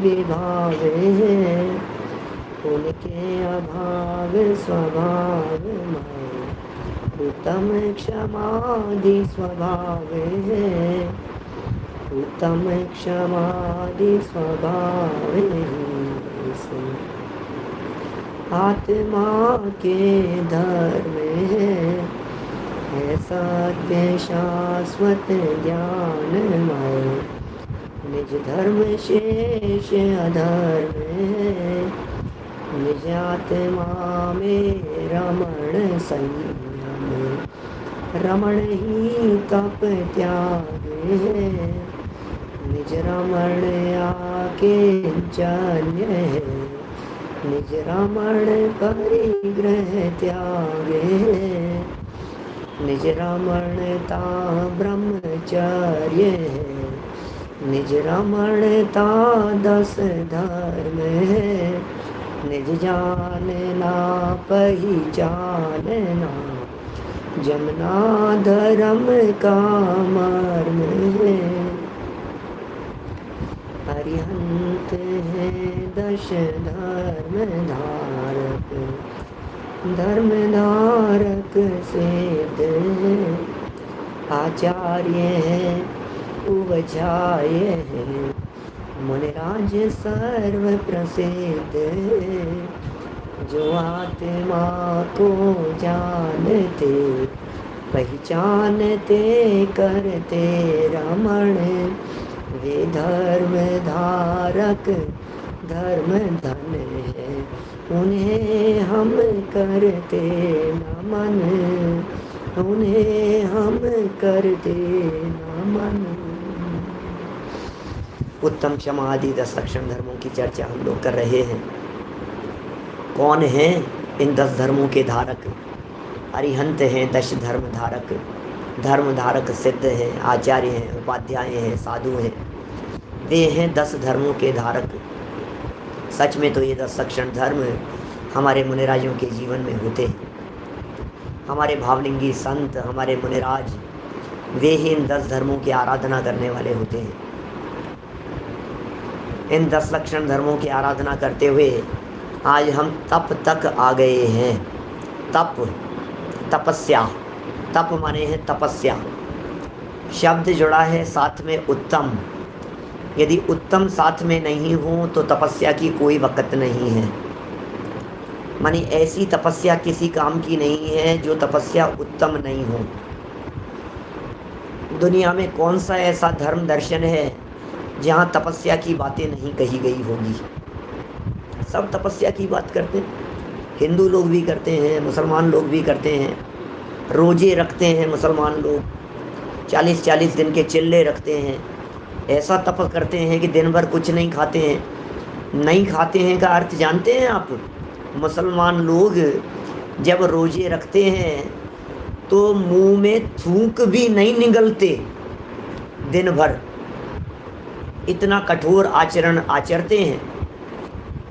विभावे हैं, उनके अभाव स्वभाव में उत्तम क्षमादि स्वभाव है, उत्तम क्षमादि स्वभाव से आत्मा के धर्म है सत्य शाश्वत ज्ञानमय, निज धर्म शेष अधर्म है, निज आत्मा में रमण संयम, रमण ही तप त्याग है, निज रमण आकिंचन्य है, निज रमण परिग्रह त्याग है, निज रमणता ब्रह्मचर्य है, निज रमणता 10 धर्म है, निज जानना पहचानना जमना धर्म का मर्म है, अरिहंत है 10 धर्म धारक, धर्म धारक सिद्ध है, आचार्य है उवचाय है, मुनिराज सर्व प्रसिद्ध है, जो आत्मा को जानते पहचानते करते रमण, वे धर्म धारक धर्म धन है, उन्हें हम करते नमन, उन्हें हम करते नमन। उत्तम क्षमा आदि 10 लक्षण धर्मों की चर्चा हम लोग कर रहे हैं। कौन हैं इन 10 धर्मों के धारक? अरिहंत हैं 10 धर्म धारक, धर्म धारक सिद्ध हैं, आचार्य हैं, उपाध्याय हैं, साधु हैं, वे हैं 10 धर्मों के धारक। सच में तो ये 10 लक्षण धर्म हमारे मुनिराजों के जीवन में होते हैं। हमारे भावलिंगी संत, हमारे मुनिराज, वे ही इन 10 धर्मों की आराधना करने वाले होते हैं। इन 10 लक्षण धर्मों की आराधना करते हुए आज हम तप तक आ गए हैं। तप, तपस्या, तप माने है तपस्या। शब्द जुड़ा है साथ में उत्तम। यदि उत्तम साथ में नहीं हो तो तपस्या की कोई वक़्त नहीं है। मानी ऐसी तपस्या किसी काम की नहीं है जो तपस्या उत्तम नहीं हो। दुनिया में कौन सा ऐसा धर्म दर्शन है जहाँ तपस्या की बातें नहीं कही गई होगी? सब तपस्या की बात करते हैं। हिंदू लोग भी करते हैं, मुसलमान लोग भी करते हैं, रोजे रखते हैं मुसलमान लोग, 40-40 दिन के चिल्ले रखते हैं, ऐसा तप करते हैं कि दिन भर कुछ नहीं खाते हैं। नहीं खाते हैं का अर्थ जानते हैं आप? मुसलमान लोग जब रोजे रखते हैं तो मुंह में थूक भी नहीं निगलते दिन भर, इतना कठोर आचरण आचरते हैं।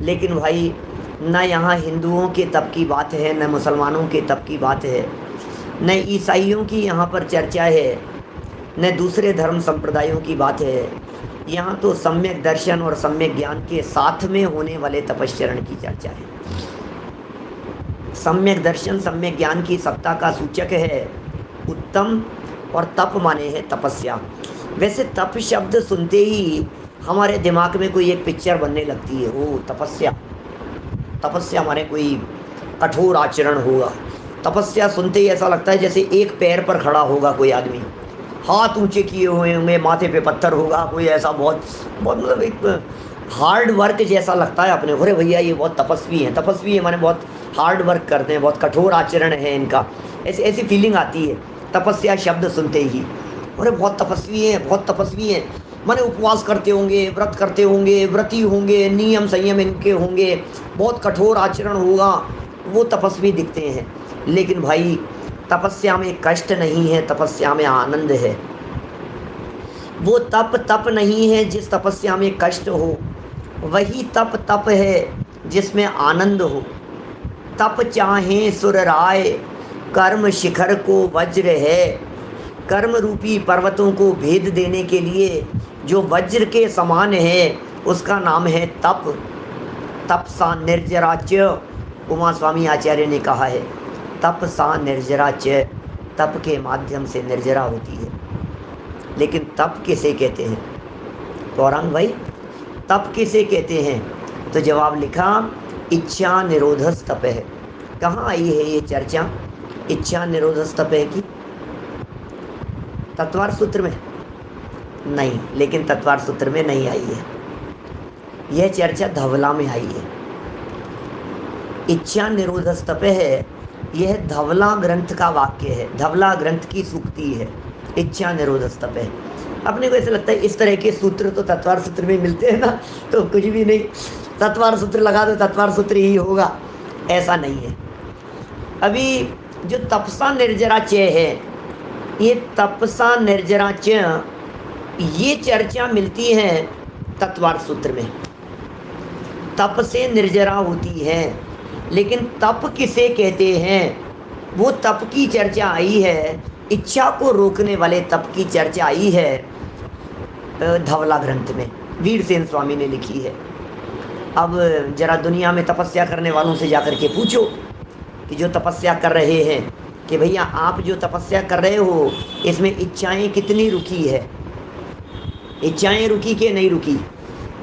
लेकिन भाई न यहाँ हिंदुओं के तप की बात है, न मुसलमानों के तप की बात है, न ईसाइयों की यहाँ पर चर्चा है, न दूसरे धर्म संप्रदायों की बात है। यहाँ तो सम्यक दर्शन और सम्यक ज्ञान के साथ में होने वाले तपश्चरण की चर्चा है। सम्यक दर्शन सम्यक ज्ञान की सत्ता का सूचक है उत्तम, और तप माने है तपस्या। वैसे तप शब्द सुनते ही हमारे दिमाग में कोई एक पिक्चर बनने लगती है, ओ तपस्या, तपस्या माने कोई कठोर आचरण होगा। तपस्या सुनते ही ऐसा लगता है जैसे एक पैर पर खड़ा होगा कोई आदमी, हाथ ऊंचे किए हुए होंगे, माथे पे पत्थर होगा, कोई ऐसा बहुत बहुत मतलब एक हार्ड वर्क जैसा लगता है अपने। अरे भैया ये बहुत तपस्वी हैं, तपस्वी है माने बहुत हार्ड वर्क करते हैं, बहुत कठोर आचरण है इनका, ऐसी ऐसी फीलिंग आती है तपस्या शब्द सुनते ही। अरे बहुत तपस्वी हैं, बहुत तपस्वी हैं, माने उपवास करते होंगे, व्रत करते होंगे, व्रती होंगे, नियम संयम इनके होंगे, बहुत कठोर आचरण होगा, वो तपस्वी दिखते हैं। लेकिन भाई तपस्या में कष्ट नहीं है, तपस्या में आनंद है। वो तप नहीं है जिस तपस्या में कष्ट हो, वही तप है जिसमें आनंद हो। तप चाहे सुर राय, कर्म शिखर को वज्र है। कर्म रूपी पर्वतों को भेद देने के लिए जो वज्र के समान है, उसका नाम है तप। तप सा निर्जराच्य, उमा स्वामी आचार्य ने कहा है, तप सा निर्जराच्य, तप के माध्यम से निर्जरा होती है। लेकिन तप किसे कहते हैं गौरांग भाई, तप किसे कहते हैं? तो जवाब लिखा, इच्छा निरोधस तप है। कहाँ आई है ये चर्चा इच्छा निरोधस तप है की? तत्वार सूत्र में नहीं, लेकिन तत्वार सूत्र में नहीं आई है। यह चर्चा धवला में आई है। इच्छा निरोधस तप है, यह धवला ग्रंथ का वाक्य है, धवला ग्रंथ की सूक्ति है। इच्छा निरोधस तप है। अपने को ऐसा लगता है इस तरह के सूत्र तो तत्वार सूत्र में मिलते हैं ना, तो कुछ भी नहीं, तत्वार सूत्र लगा दो तत्वार सूत्र ही होगा, ऐसा नहीं है। अभी जो तपसा निर्जराच्य है, ये तपसा निर्जराच्य, ये चर्चा मिलती है तत्वार सूत्र में। तप से निर्जरा होती है, लेकिन तप किसे कहते हैं वो तप की चर्चा आई है, इच्छा को रोकने वाले तप की चर्चा आई है धवला ग्रंथ में, वीरसेन स्वामी ने लिखी है। अब जरा दुनिया में तपस्या करने वालों से जाकर के पूछो कि जो तपस्या कर रहे हैं कि भैया आप जो तपस्या कर रहे हो इसमें इच्छाएं कितनी रुकी है, इच्छाएं रुकी कि नहीं रुकी?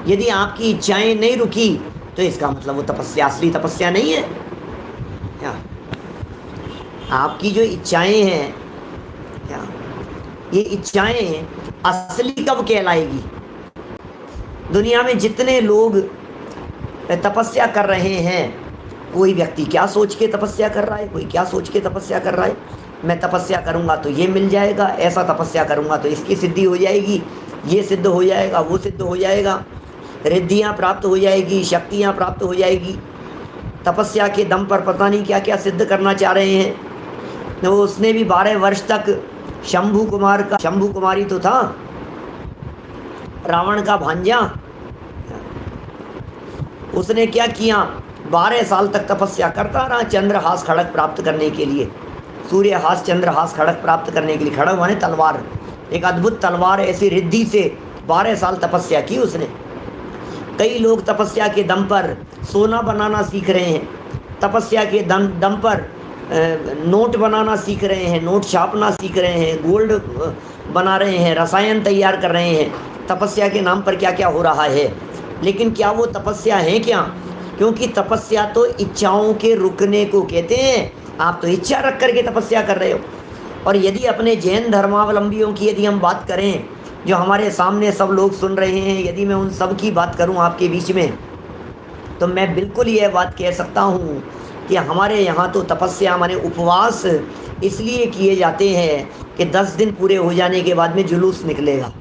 यदि आपकी इच्छाएं नहीं रुकी तो इसका मतलब वो तपस्या असली तपस्या नहीं है। क्या आपकी जो इच्छाएं हैं, क्या ये इच्छाएं असली कब कहलाएगी? दुनिया में जितने लोग तपस्या कर रहे हैं, कोई व्यक्ति क्या सोच के तपस्या कर रहा है, कोई क्या सोच के तपस्या कर रहा है, मैं तपस्या करूंगा तो ये मिल जाएगा, ऐसा तपस्या करूंगा तो इसकी सिद्धि हो जाएगी, ये सिद्ध हो जाएगा, वो सिद्ध हो जाएगा, रिद्धियाँ प्राप्त हो जाएगी, शक्तियाँ प्राप्त हो जाएगी। तपस्या के दम पर पता नहीं क्या क्या सिद्ध करना चाह रहे हैं। तो उसने भी 12 वर्ष तक शंभू कुमारी तो था, रावण का भांजा, उसने क्या किया, 12 साल तक तपस्या करता रहा चंद्रहास खड़ग प्राप्त करने के लिए, सूर्यहास चंद्रहास खड़ग प्राप्त करने के लिए। खड़ग माने तलवार, एक अद्भुत तलवार, ऐसी रिद्धि से 12 साल तपस्या की उसने। कई लोग तपस्या के दम पर सोना बनाना सीख रहे हैं, तपस्या के दम पर नोट बनाना सीख रहे हैं, नोट छापना सीख रहे हैं, गोल्ड बना रहे हैं, रसायन तैयार कर रहे हैं। तपस्या के नाम पर क्या क्या हो रहा है, लेकिन क्या वो तपस्या है क्या? क्योंकि तपस्या तो इच्छाओं के रुकने को कहते हैं। आप तो इच्छा रख करके तपस्या कर रहे हो। और यदि अपने जैन धर्मावलंबियों की यदि हम बात करें, जो हमारे सामने सब लोग सुन रहे हैं, यदि मैं उन सब की बात करूं आपके बीच में, तो मैं बिल्कुल यह बात कह सकता हूं कि हमारे यहाँ तो तपस्या माने उपवास इसलिए किए जाते हैं कि 10 दिन पूरे हो जाने के बाद में जुलूस निकलेगा।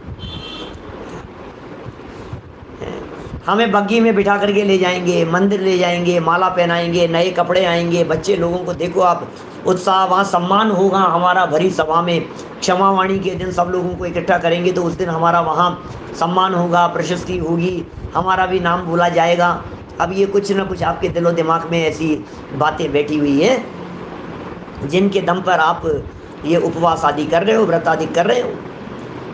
हमें बग्गी में बिठा करके ले जाएंगे, मंदिर ले जाएंगे, माला पहनाएंगे, नए कपड़े आएंगे, बच्चे लोगों को देखो आप उत्साह, वहाँ सम्मान होगा हमारा भरी सभा में। क्षमावाणी के दिन सब लोगों को इकट्ठा करेंगे तो उस दिन हमारा वहाँ सम्मान होगा, प्रशस्ति होगी, हमारा भी नाम बोला जाएगा। अब ये कुछ ना कुछ आपके दिलो दिमाग में ऐसी बातें बैठी हुई हैं जिनके दम पर आप ये उपवास आदि कर रहे हो, व्रत आदि कर रहे हो।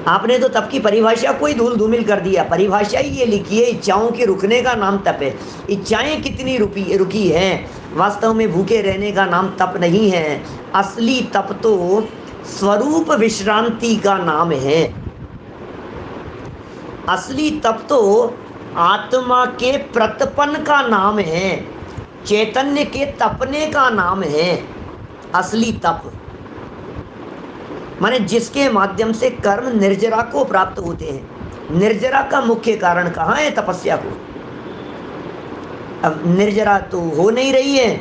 आपने तो तप की परिभाषा कोई धूल धूमिल कर दिया। परिभाषा ही ये लिखी है, इच्छाओं के रुकने का नाम तप है। इच्छाएं कितनी रुकी हैं? वास्तव में भूखे रहने का नाम तप नहीं है। असली तप तो स्वरूप विश्रांति का नाम है। असली तप तो आत्मा के प्रतपन का नाम है, चैतन्य के तपने का नाम है असली तप। माने जिसके माध्यम से कर्म निर्जरा को प्राप्त होते हैं। निर्जरा का मुख्य कारण कहाँ है तपस्या को? अब निर्जरा तो हो नहीं रही है,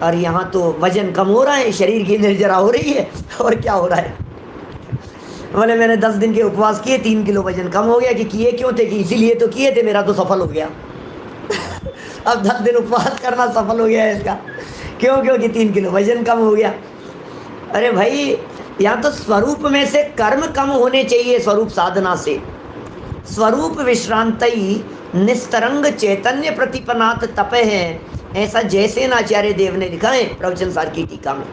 और यहाँ तो वजन कम हो रहा है, शरीर की निर्जरा हो रही है। और क्या हो रहा है? बोले मैंने 10 दिन के उपवास किए, 3 किलो वजन कम हो गया। कि किए क्यों थे? कि इसीलिए तो किए थे, मेरा तो सफल हो गया। अब 10 दिन उपवास करना सफल हो गया है इसका। क्यों? क्योंकि 3 किलो वजन कम हो गया। अरे भाई, यहाँ तो स्वरूप में से कर्म कम होने चाहिए, स्वरूप साधना से। स्वरूप विश्रांति निस्तरंग चैतन्य प्रतिपनात तप है, ऐसा जैसे आचार्य देव ने लिखा है प्रवचन सार की टीका में।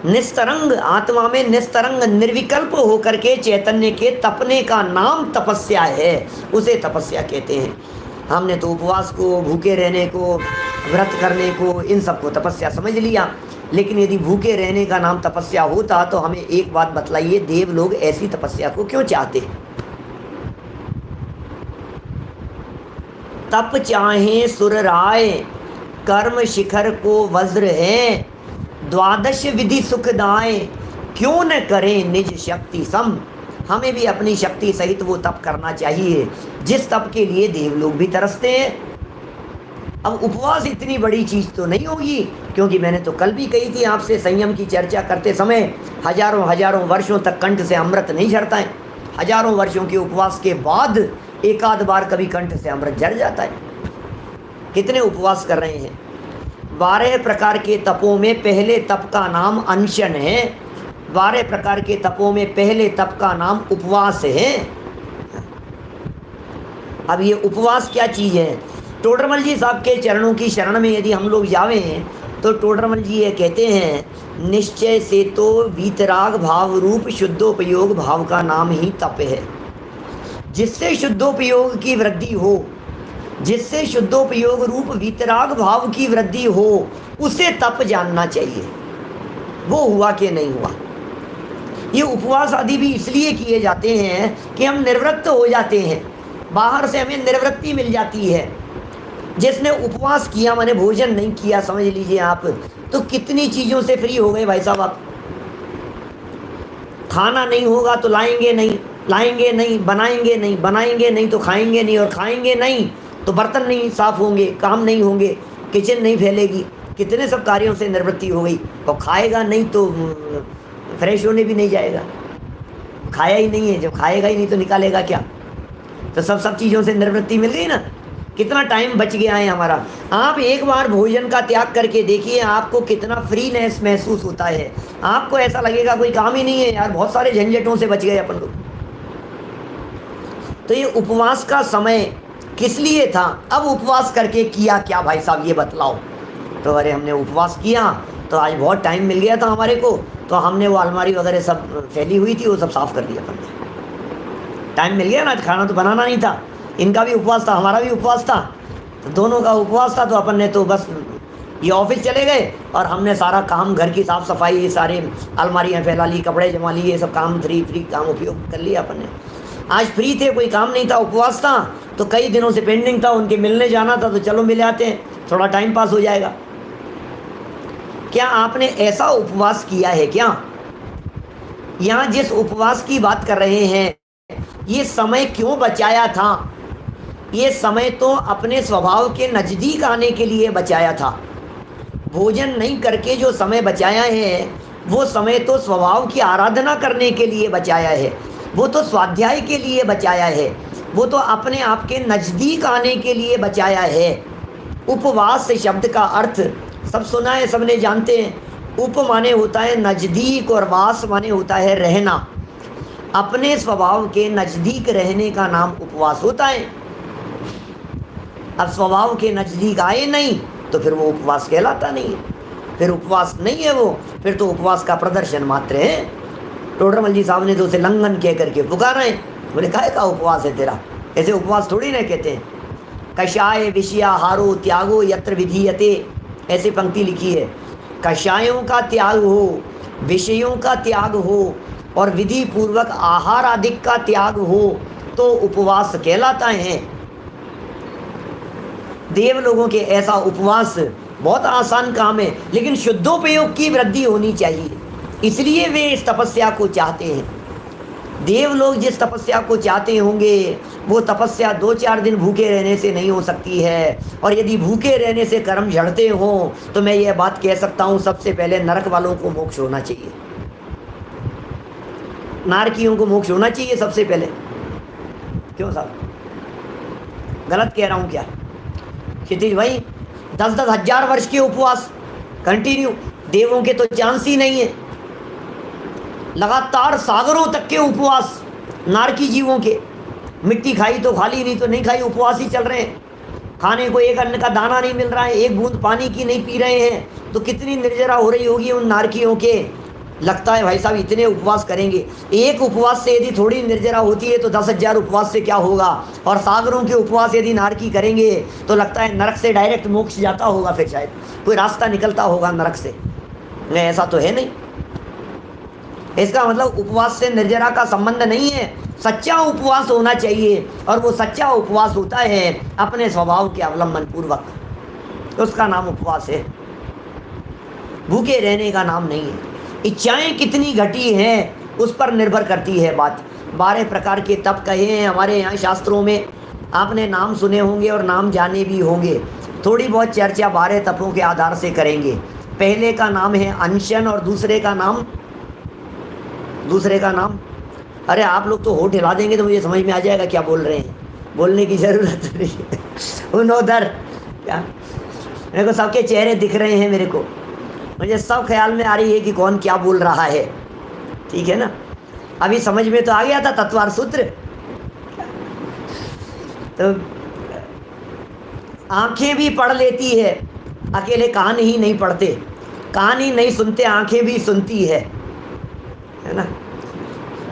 निस्तरंग, आत्मा में निस्तरंग निर्विकल्प होकर के चैतन्य के तपने का नाम तपस्या है, उसे तपस्या कहते हैं। हमने तो उपवास को, भूखे रहने को, व्रत करने को, इन सबको तपस्या समझ लिया। लेकिन यदि भूखे रहने का नाम तपस्या होता तो हमें एक बात बतलाइए, देव लोग ऐसी तपस्या को क्यों चाहते? तप चाहे सुर राय, कर्म शिखर को वज्र है, द्वादश विधि सुखदाय, क्यों न करें निज शक्ति सम। हमें भी अपनी शक्ति सहित वो तप करना चाहिए जिस तप के लिए देव लोग भी तरसते हैं। अब उपवास इतनी बड़ी चीज़ तो नहीं होगी, क्योंकि मैंने तो कल भी कही थी आपसे, संयम की चर्चा करते समय हजारों हजारों वर्षों तक कंठ से अमृत नहीं झरता है। हजारों वर्षों के उपवास के बाद एक आध बार कभी कंठ से अमृत झर जाता है। कितने उपवास कर रहे हैं? 12 प्रकार के तपों में पहले तप का नाम अनशन है। 12 प्रकार के तपों में पहले तप का नाम उपवास है। अब ये उपवास क्या चीज़ है? टोडरमल जी साहब के चरणों की शरण में यदि हम लोग जावें तो टोडरमल जी ये कहते हैं, निश्चय से तो वीतराग भाव रूप शुद्धोपयोग भाव का नाम ही तप है। जिससे शुद्धोपयोग की वृद्धि हो, जिससे शुद्धोपयोग रूप वीतराग भाव की वृद्धि हो, उसे तप जानना चाहिए। वो हुआ कि नहीं हुआ। ये उपवास आदि भी इसलिए किए जाते हैं कि हम निवृत्त हो जाते हैं, बाहर से हमें निवृत्ति मिल जाती है। जिसने उपवास किया, माने भोजन नहीं किया, समझ लीजिए आप, तो कितनी चीज़ों से फ्री हो गए भाई साहब आप। खाना नहीं होगा तो लाएंगे नहीं, लाएंगे नहीं, बनाएंगे नहीं, बनाएंगे नहीं तो खाएंगे नहीं, और खाएंगे नहीं तो बर्तन नहीं साफ होंगे, काम नहीं होंगे, किचन नहीं फैलेगी, कितने सब कार्यों से निवृत्ति हो गई। और खाएगा नहीं तो फ्रेश होने भी नहीं जाएगा। खाया ही नहीं है, जब खाएगा ही नहीं तो निकालेगा क्या? तो सब चीज़ों से निवृत्ति मिल गई ना। कितना टाइम बच गया है हमारा। आप एक बार भोजन का त्याग करके देखिए, आपको कितना फ्रीनेस महसूस होता है। आपको ऐसा लगेगा कोई काम ही नहीं है यार, बहुत सारे झंझटों से बच गए अपन लोग। तो ये उपवास का समय किस लिए था? अब उपवास करके किया क्या भाई साहब, ये बतलाओ। तो अरे हमने उपवास किया तो आज बहुत टाइम मिल गया था हमारे को, तो हमने वो अलमारी वगैरह सब फैली हुई थी वो सब साफ़ कर दिया अपन ने। टाइम मिल गया ना, आज खाना तो बनाना नहीं था। इनका भी उपवास था, हमारा भी उपवास था, तो दोनों का उपवास था। तो अपन ने तो बस ये ऑफिस चले गए और हमने सारा काम, घर की साफ़ सफाई, ये सारे अलमारियाँ फैला ली, कपड़े जमा लिए, ये सब काम फ्री काम उपयोग कर लिया अपन ने। आज फ्री थे, कोई काम नहीं था, उपवास था, तो कई दिनों से पेंडिंग था, उनके मिलने जाना था, तो चलो मिले आते हैं, थोड़ा टाइम पास हो जाएगा। क्या आपने ऐसा उपवास किया है क्या? यहाँ जिस उपवास की बात कर रहे हैं, ये समय क्यों बचाया था? ये समय तो अपने स्वभाव के नज़दीक आने के लिए बचाया था। भोजन नहीं करके जो समय बचाया है, वो समय तो स्वभाव की आराधना करने के लिए बचाया है, वो तो स्वाध्याय के लिए बचाया है, वो तो अपने आप के नज़दीक आने के लिए बचाया है। उपवास शब्द का अर्थ सब सुना है, सबने जानते हैं। उप माने होता है नज़दीक और वास माने होता है रहना। अपने स्वभाव के नज़दीक रहने का नाम उपवास होता है। अब स्वभाव के नज़दीक आए नहीं तो फिर वो उपवास कहलाता नहीं है, फिर उपवास नहीं है वो, फिर तो उपवास का प्रदर्शन मात्र है। टोडरमल जी साहब ने तो उसे लंघन कह करके पुकारा है। बोले काहे का उपवास है तेरा? ऐसे उपवास थोड़ी ना कहते हैं। कषाय विषयाहारो त्यागो यत्र विधीयते, ऐसी पंक्ति लिखी है। कषायों का त्याग हो, विषयों का त्याग हो और विधि पूर्वक आहार आदि का त्याग हो तो उपवास कहलाता है। देव लोगों के ऐसा उपवास बहुत आसान काम है, लेकिन शुद्धोपयोग की वृद्धि होनी चाहिए, इसलिए वे इस तपस्या को चाहते हैं। देव लोग जिस तपस्या को चाहते होंगे वो तपस्या 2-4 दिन भूखे रहने से नहीं हो सकती है। और यदि भूखे रहने से कर्म झड़ते हों तो मैं ये बात कह सकता हूँ, सबसे पहले नरक वालों को मोक्ष होना चाहिए, नारकियों को मोक्ष होना चाहिए सबसे पहले। क्यों साहब, गलत कह रहा हूँ क्या? क्षितिज भाई, 10-10 हज़ार वर्ष के उपवास कंटिन्यू, देवों के तो चांस ही नहीं है। लगातार सागरों तक के उपवास नारकी जीवों के, मिट्टी खाई तो खाली, नहीं तो नहीं खाई, उपवास ही चल रहे हैं। खाने को एक अन्न का दाना नहीं मिल रहा है, एक बूंद पानी की नहीं पी रहे हैं, तो कितनी निर्जरा हो रही होगी उन नारकियों के। लगता है भाई साहब इतने उपवास करेंगे, एक उपवास से यदि थोड़ी निर्जरा होती है तो 10,000 उपवास से क्या होगा, और सागरों के उपवास यदि नारकी करेंगे तो लगता है नरक से डायरेक्ट मोक्ष जाता होगा, फिर शायद कोई रास्ता निकलता होगा नरक से। नहीं, ऐसा तो है नहीं। इसका मतलब उपवास से निर्जरा का संबंध नहीं है, सच्चा उपवास होना चाहिए, और वो सच्चा उपवास होता है अपने स्वभाव के अवलंबन पूर्वक, उसका नाम उपवास है, भूखे रहने का नाम नहीं है। इच्छाएं कितनी घटी हैं उस पर निर्भर करती है बात। 12 प्रकार के तप कहे हैं हमारे यहाँ शास्त्रों में, आपने नाम सुने होंगे और नाम जाने भी होंगे। थोड़ी बहुत चर्चा 12 तपों के आधार से करेंगे। पहले का नाम है अनशन, और दूसरे का नाम अरे आप लोग तो होठ हिला देंगे तो मुझे समझ में आ जाएगा क्या बोल रहे हैं, बोलने की ज़रूरत नहीं है। उनोदर, क्या मेरे को सबके चेहरे दिख रहे हैं, मेरे को मुझे सब ख्याल में आ रही है कि कौन क्या बोल रहा है, ठीक है ना। अभी समझ में तो आ गया था तत्वार सूत्र। तो आंखें भी पढ़ लेती है, अकेले कान ही नहीं पढ़ते, कान ही नहीं सुनते, आंखें भी सुनती है ना।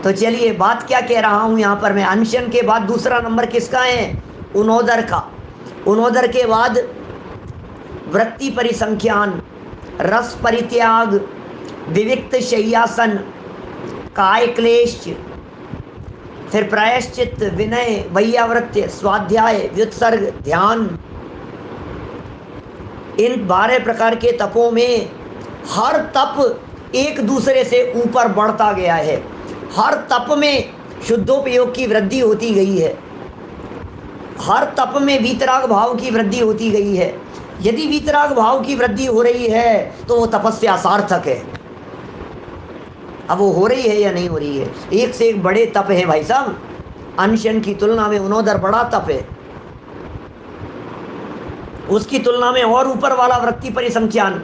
तो चलिए, बात क्या कह रहा हूँ यहाँ पर मैं, अनशन के बाद दूसरा नंबर किसका है, उनोदर का। उनोदर के बाद वृत्ति परिसंख्यान, रस परित्याग, विविक्त शय्यासन, काय क्लेश, फिर प्रायश्चित, विनय, वैयावृत्य, स्वाध्याय, व्युत्सर्ग, ध्यान। इन 12 प्रकार के तपों में हर तप एक दूसरे से ऊपर बढ़ता गया है, हर तप में शुद्धोपयोग की वृद्धि होती गई है, हर तप में वीतराग भाव की वृद्धि होती गई है। यदि वीतराग भाव की वृद्धि हो रही है तो वो तपस्या सार्थक है। अब वो हो रही है या नहीं हो रही है, एक से एक बड़े तप हैं भाई साहब। अनशन की तुलना में उनोदर बड़ा तप है, उसकी तुलना में और ऊपर वाला वृत्ति परिसंख्यान,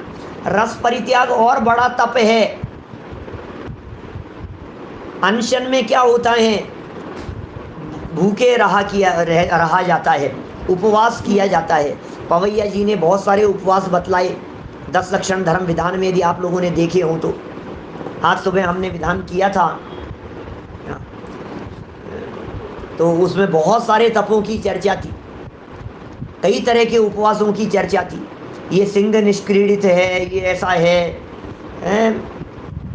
रस परित्याग और बड़ा तप है। अनशन में क्या होता है, भूखे रहा जाता है, उपवास किया जाता है। पवैया जी ने बहुत सारे उपवास बतलाए 10 लक्षण धर्म विधान में, यदि आप लोगों ने देखे हों तो। आज सुबह हमने विधान किया था, तो उसमें बहुत सारे तपों की चर्चा थी, कई तरह के उपवासों की चर्चा थी। ये सिंह निष्क्रीडित है, ये ऐसा है,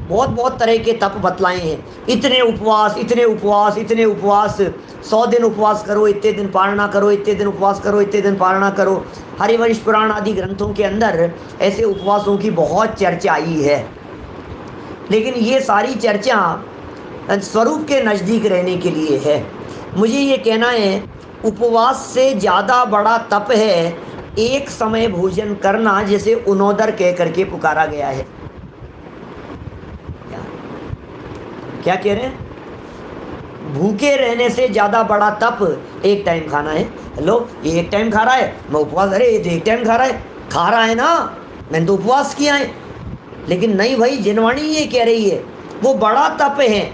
बहुत तरह के तप बतलाए हैं। इतने उपवास, इतने उपवास, इतने उपवास, 100 दिन उपवास करो, इतने दिन पारणा करो, इतने दिन उपवास करो, इतने दिन पारणा करो। हरिवंश पुराण आदि ग्रंथों के अंदर ऐसे उपवासों की बहुत चर्चा आई है, लेकिन ये सारी चर्चा स्वरूप के नज़दीक रहने के लिए है। मुझे ये कहना है, उपवास से ज़्यादा बड़ा तप है एक समय भोजन करना, जिसे उनोदर कह करके पुकारा गया है। क्या कह रहे हैं, भूखे रहने से ज़्यादा बड़ा तप एक टाइम खाना है। हेलो, ये एक टाइम खा रहा है, मैं उपवास, अरे ये तो एक टाइम खा रहा है ना, मैंने तो उपवास किया है। लेकिन नहीं भाई, जिनवाणी ये कह रही है वो बड़ा तप है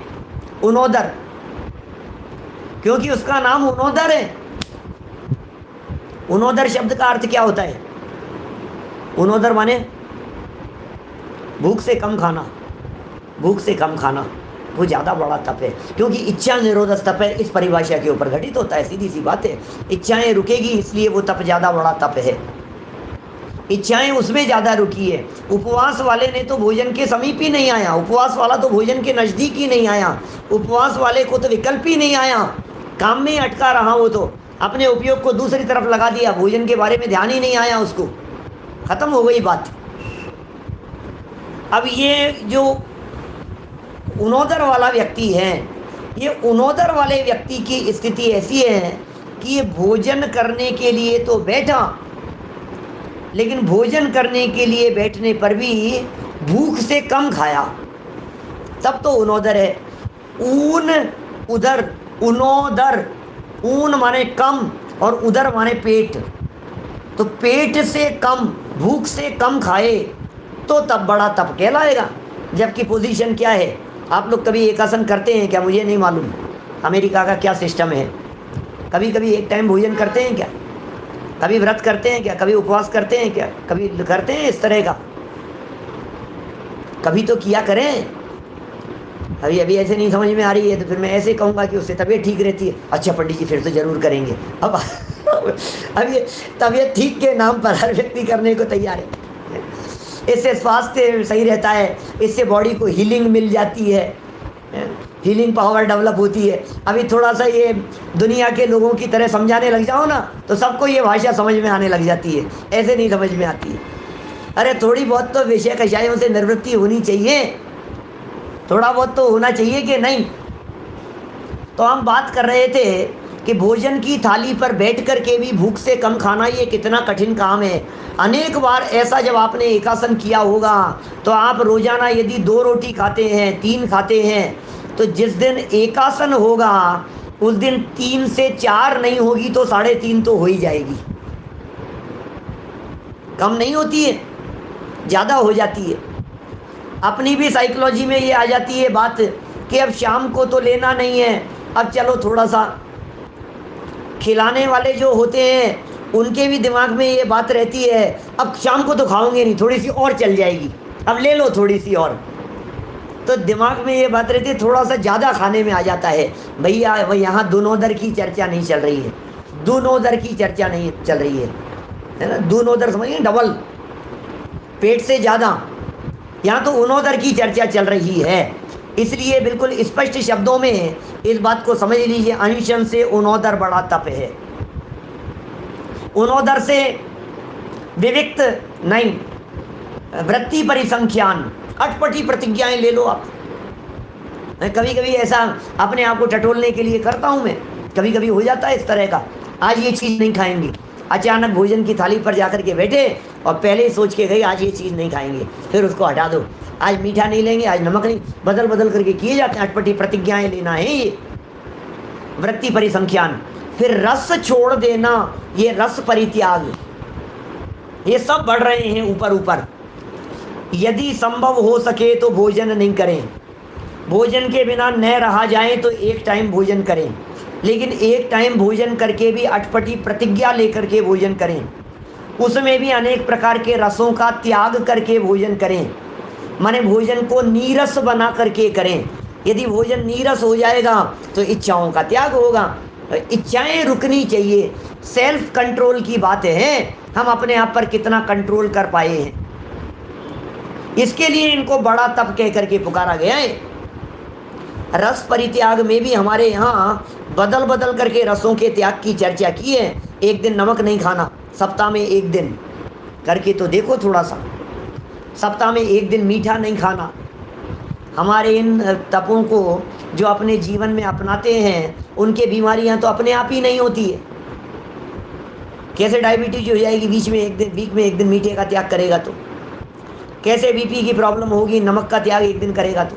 उनोदर, क्योंकि उसका नाम उनोदर है। उनोदर शब्द का अर्थ क्या होता है, उनोदर माने भूख से कम खाना, भूख से कम खाना, वो ज़्यादा बड़ा तप है, क्योंकि इच्छा निरोधक तप है, इस परिभाषा के ऊपर घटित होता है। सीधी सी बात है, इच्छाएं रुकेगी इसलिए वो तप ज़्यादा बड़ा तप है, इच्छाएं उसमें ज़्यादा रुकी है। उपवास वाले ने तो भोजन के समीप ही नहीं आया, उपवास वाला तो भोजन के नज़दीक ही नहीं आया, उपवास वाले को तो विकल्प ही नहीं आया, काम में ही अटका रहा, वो तो अपने उपयोग को दूसरी तरफ लगा दिया, भोजन के बारे में ध्यान ही नहीं आया उसको, ख़त्म हो गई बात। अब ये जो उनोदर वाला व्यक्ति है, ये उनोदर वाले व्यक्ति की स्थिति ऐसी है कि ये भोजन करने के लिए तो बैठा, लेकिन भोजन करने के लिए बैठने पर भी भूख से कम खाया, तब तो उनोदर है। ऊन उदर, उनोदर, ऊन माने कम और उदर माने पेट, तो पेट से कम, भूख से कम खाए तो तब बड़ा तप कहलाएगा। जबकि पोजीशन क्या है, आप लोग कभी एक आसन करते हैं क्या, मुझे नहीं मालूम अमेरिका का क्या सिस्टम है, कभी कभी एक टाइम भोजन करते हैं क्या, कभी व्रत करते हैं क्या, कभी उपवास करते हैं क्या, कभी करते हैं इस तरह का, कभी तो किया करें। अभी अभी ऐसे नहीं समझ में आ रही है तो फिर मैं ऐसे कहूँगा कि उससे तबीयत ठीक रहती है। अच्छा पंडित जी फिर तो ज़रूर करेंगे। अब अब ये तबीयत ठीक के नाम पर हर व्यक्ति करने को तैयार है। इससे स्वास्थ्य सही रहता है, इससे बॉडी को हीलिंग मिल जाती है, हीलिंग पावर डेवलप होती है। अभी थोड़ा सा ये दुनिया के लोगों की तरह समझाने लग जाओ ना तो सबको ये भाषा समझ में आने लग जाती है, ऐसे नहीं समझ में आती है। अरे थोड़ी बहुत तो विषय कषायों से निवृत्ति होनी चाहिए, थोड़ा बहुत तो होना चाहिए कि नहीं। तो हम बात कर रहे थे कि भोजन की थाली पर बैठ कर के भी भूख से कम खाना ये कितना कठिन काम है। अनेक बार ऐसा जब आपने एकासन किया होगा तो आप रोज़ाना यदि 2 रोटी खाते हैं, 3 खाते हैं, तो जिस दिन एकासन होगा उस दिन 3 से 4 नहीं होगी तो 3.5 तो हो ही जाएगी। कम नहीं होती है, ज़्यादा हो जाती है। अपनी भी साइकोलॉजी में ये आ जाती है बात कि अब शाम को तो लेना नहीं है, अब चलो थोड़ा सा। खिलाने वाले जो होते हैं उनके भी दिमाग में ये बात रहती है अब शाम को तो खाओगे नहीं, थोड़ी सी और चल जाएगी, अब ले लो थोड़ी सी और। तो दिमाग में ये बात रहती है, थोड़ा सा ज़्यादा खाने में आ जाता है। भैया यहाँ दूनोदर की चर्चा नहीं चल रही है, दूनोदर की चर्चा नहीं चल रही है ना। दूनोदर समझिए, डबल पेट से ज़्यादा, यहाँ तो उनोदर की चर्चा चल रही है। इसलिए बिल्कुल स्पष्ट शब्दों में इस बात को समझ लीजिए, अनशन से उनोदर बड़ा तप है। उनोदर से विविक्त नहीं, वृत्ति परिसंख्यान, अटपटी प्रतिज्ञाएं ले लो आप। कभी कभी ऐसा अपने आप को टटोलने के लिए करता हूँ मैं, कभी कभी हो जाता है इस तरह का, आज ये चीज़ नहीं खाएंगे। अचानक भोजन की थाली पर जाकर के बैठे और पहले ही सोच के गए आज ये चीज़ नहीं खाएंगे, फिर उसको हटा दो, आज मीठा नहीं लेंगे, आज नमक नहीं, बदल बदल करके किए जाते हैं। अटपटी प्रतिज्ञाएं लेना है ये वृत्ति परिसंख्यान। फिर रस छोड़ देना, ये रस परित्याग, ये सब बढ़ रहे हैं ऊपर ऊपर। यदि संभव हो सके तो भोजन नहीं करें, भोजन के बिना न रहा जाए तो एक टाइम भोजन करें, लेकिन एक टाइम भोजन करके भी अटपटी प्रतिज्ञा लेकर के भोजन करें, उसमें भी अनेक प्रकार के रसों का त्याग करके भोजन करें। माने भोजन को नीरस बना करके करें। यदि भोजन नीरस हो जाएगा तो इच्छाओं का त्याग होगा, इच्छाएं रुकनी चाहिए। सेल्फ कंट्रोल की बातें हैं, हम अपने आप पर कितना कंट्रोल कर पाए हैं, इसके लिए इनको बड़ा तप कह करके पुकारा गया है। रस परित्याग में भी हमारे यहाँ बदल बदल करके रसों के त्याग की चर्चा की है। एक दिन नमक नहीं खाना, सप्ताह में 1 दिन करके तो देखो थोड़ा सा, सप्ताह में 1 दिन मीठा नहीं खाना। हमारे इन तपों को जो अपने जीवन में अपनाते हैं उनके बीमारियां तो अपने आप ही नहीं होती है। कैसे डायबिटीज हो जाएगी बीच में 1 दिन, वीक में 1 दिन मीठे का त्याग करेगा तो? कैसे बीपी की प्रॉब्लम होगी नमक का त्याग 1 दिन करेगा तो?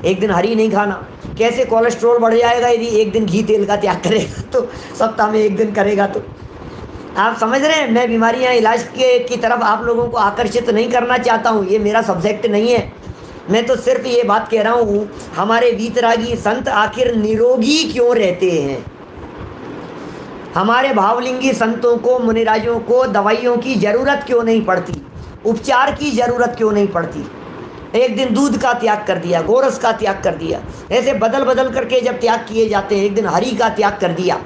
1 दिन हरी नहीं खाना। कैसे कोलेस्ट्रॉल बढ़ जाएगा यदि 1 दिन घी तेल का त्याग करेगा तो, सप्ताह में 1 दिन करेगा तो? आप समझ रहे हैं, मैं बीमारियां इलाज की तरफ आप लोगों को आकर्षित नहीं करना चाहता हूँ, ये मेरा सब्जेक्ट नहीं है। मैं तो सिर्फ ये बात कह रहा हूँ हमारे वीतरागी संत आखिर निरोगी क्यों रहते हैं। हमारे भावलिंगी संतों को, मुनिराजों को दवाइयों की ज़रूरत क्यों नहीं पड़ती, उपचार की ज़रूरत क्यों नहीं पड़ती। 1 दिन दूध का त्याग कर दिया, गोरस का त्याग कर दिया, ऐसे बदल बदल करके जब त्याग किए जाते हैं, 1 दिन हरी का त्याग कर दिया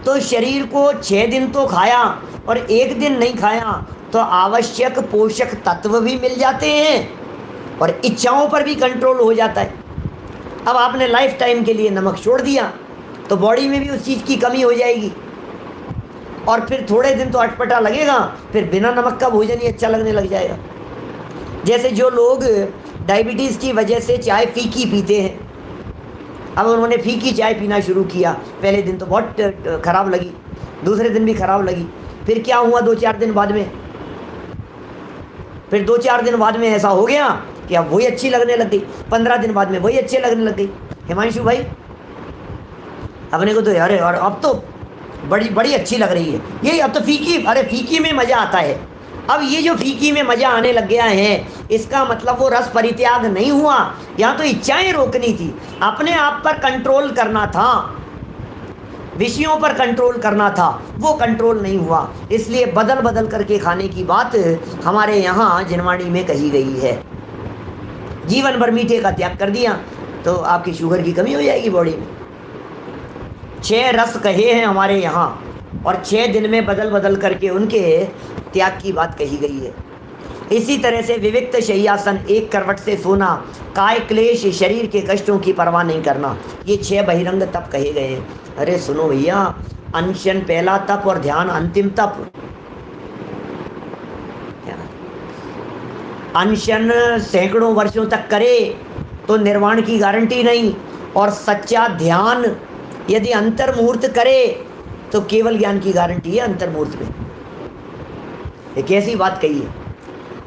तो शरीर को 6 दिन तो खाया और 1 दिन नहीं खाया तो आवश्यक पोषक तत्व भी मिल जाते हैं और इच्छाओं पर भी कंट्रोल हो जाता है। अब आपने लाइफ टाइम के लिए नमक छोड़ दिया तो बॉडी में भी उस चीज़ की कमी हो जाएगी और फिर थोड़े दिन तो अटपटा लगेगा, फिर बिना नमक का भोजन ही अच्छा लगने लग जाएगा। जैसे जो लोग डायबिटीज़ की वजह से चाय फीकी पीते हैं, अब उन्होंने फीकी चाय पीना शुरू किया, पहले दिन तो बहुत ख़राब लगी, दूसरे दिन भी ख़राब लगी, फिर क्या हुआ 2-4 दिन बाद में, फिर 2-4 दिन बाद में ऐसा हो गया कि अब वही अच्छी लगने लग गई, 15 दिन बाद में वही अच्छे लगने लग गई। हिमांशु भाई अपने को तो अरे और अब तो बड़ी बड़ी अच्छी लग रही है ये, अब तो फीकी, अरे फीकी में मज़ा आता है। अब ये जो फीकी में मज़ा आने लग गया है इसका मतलब वो रस परित्याग नहीं हुआ, यहाँ तो इच्छाएं रोकनी थी, अपने आप पर कंट्रोल करना था, विषयों पर कंट्रोल करना था, वो कंट्रोल नहीं हुआ। इसलिए बदल बदल करके खाने की बात हमारे यहाँ जिनवाणी में कही गई है। जीवन भर मीठे का त्याग कर दिया तो आपकी शुगर की कमी हो जाएगी बॉडी में। 6 रस कहे हैं हमारे यहाँ और 6 दिन में बदल बदल करके उनके त्याग की बात कही गई है। इसी तरह से विविक्त शय्यासन, एक करवट से सोना, काय क्लेश, शरीर के कष्टों की परवाह नहीं करना, ये 6 बहिरंग तप कहे गए हैं। अरे सुनो भैया, अनशन पहला तप और ध्यान अंतिम तप। अनशन सैकड़ों वर्षों तक करे तो निर्वाण की गारंटी नहीं, और सच्चा ध्यान यदि अंतर मुहूर्त करे तो केवल ज्ञान की गारंटी है अंतर मुहूर्त में। एक ऐसी बात कही है,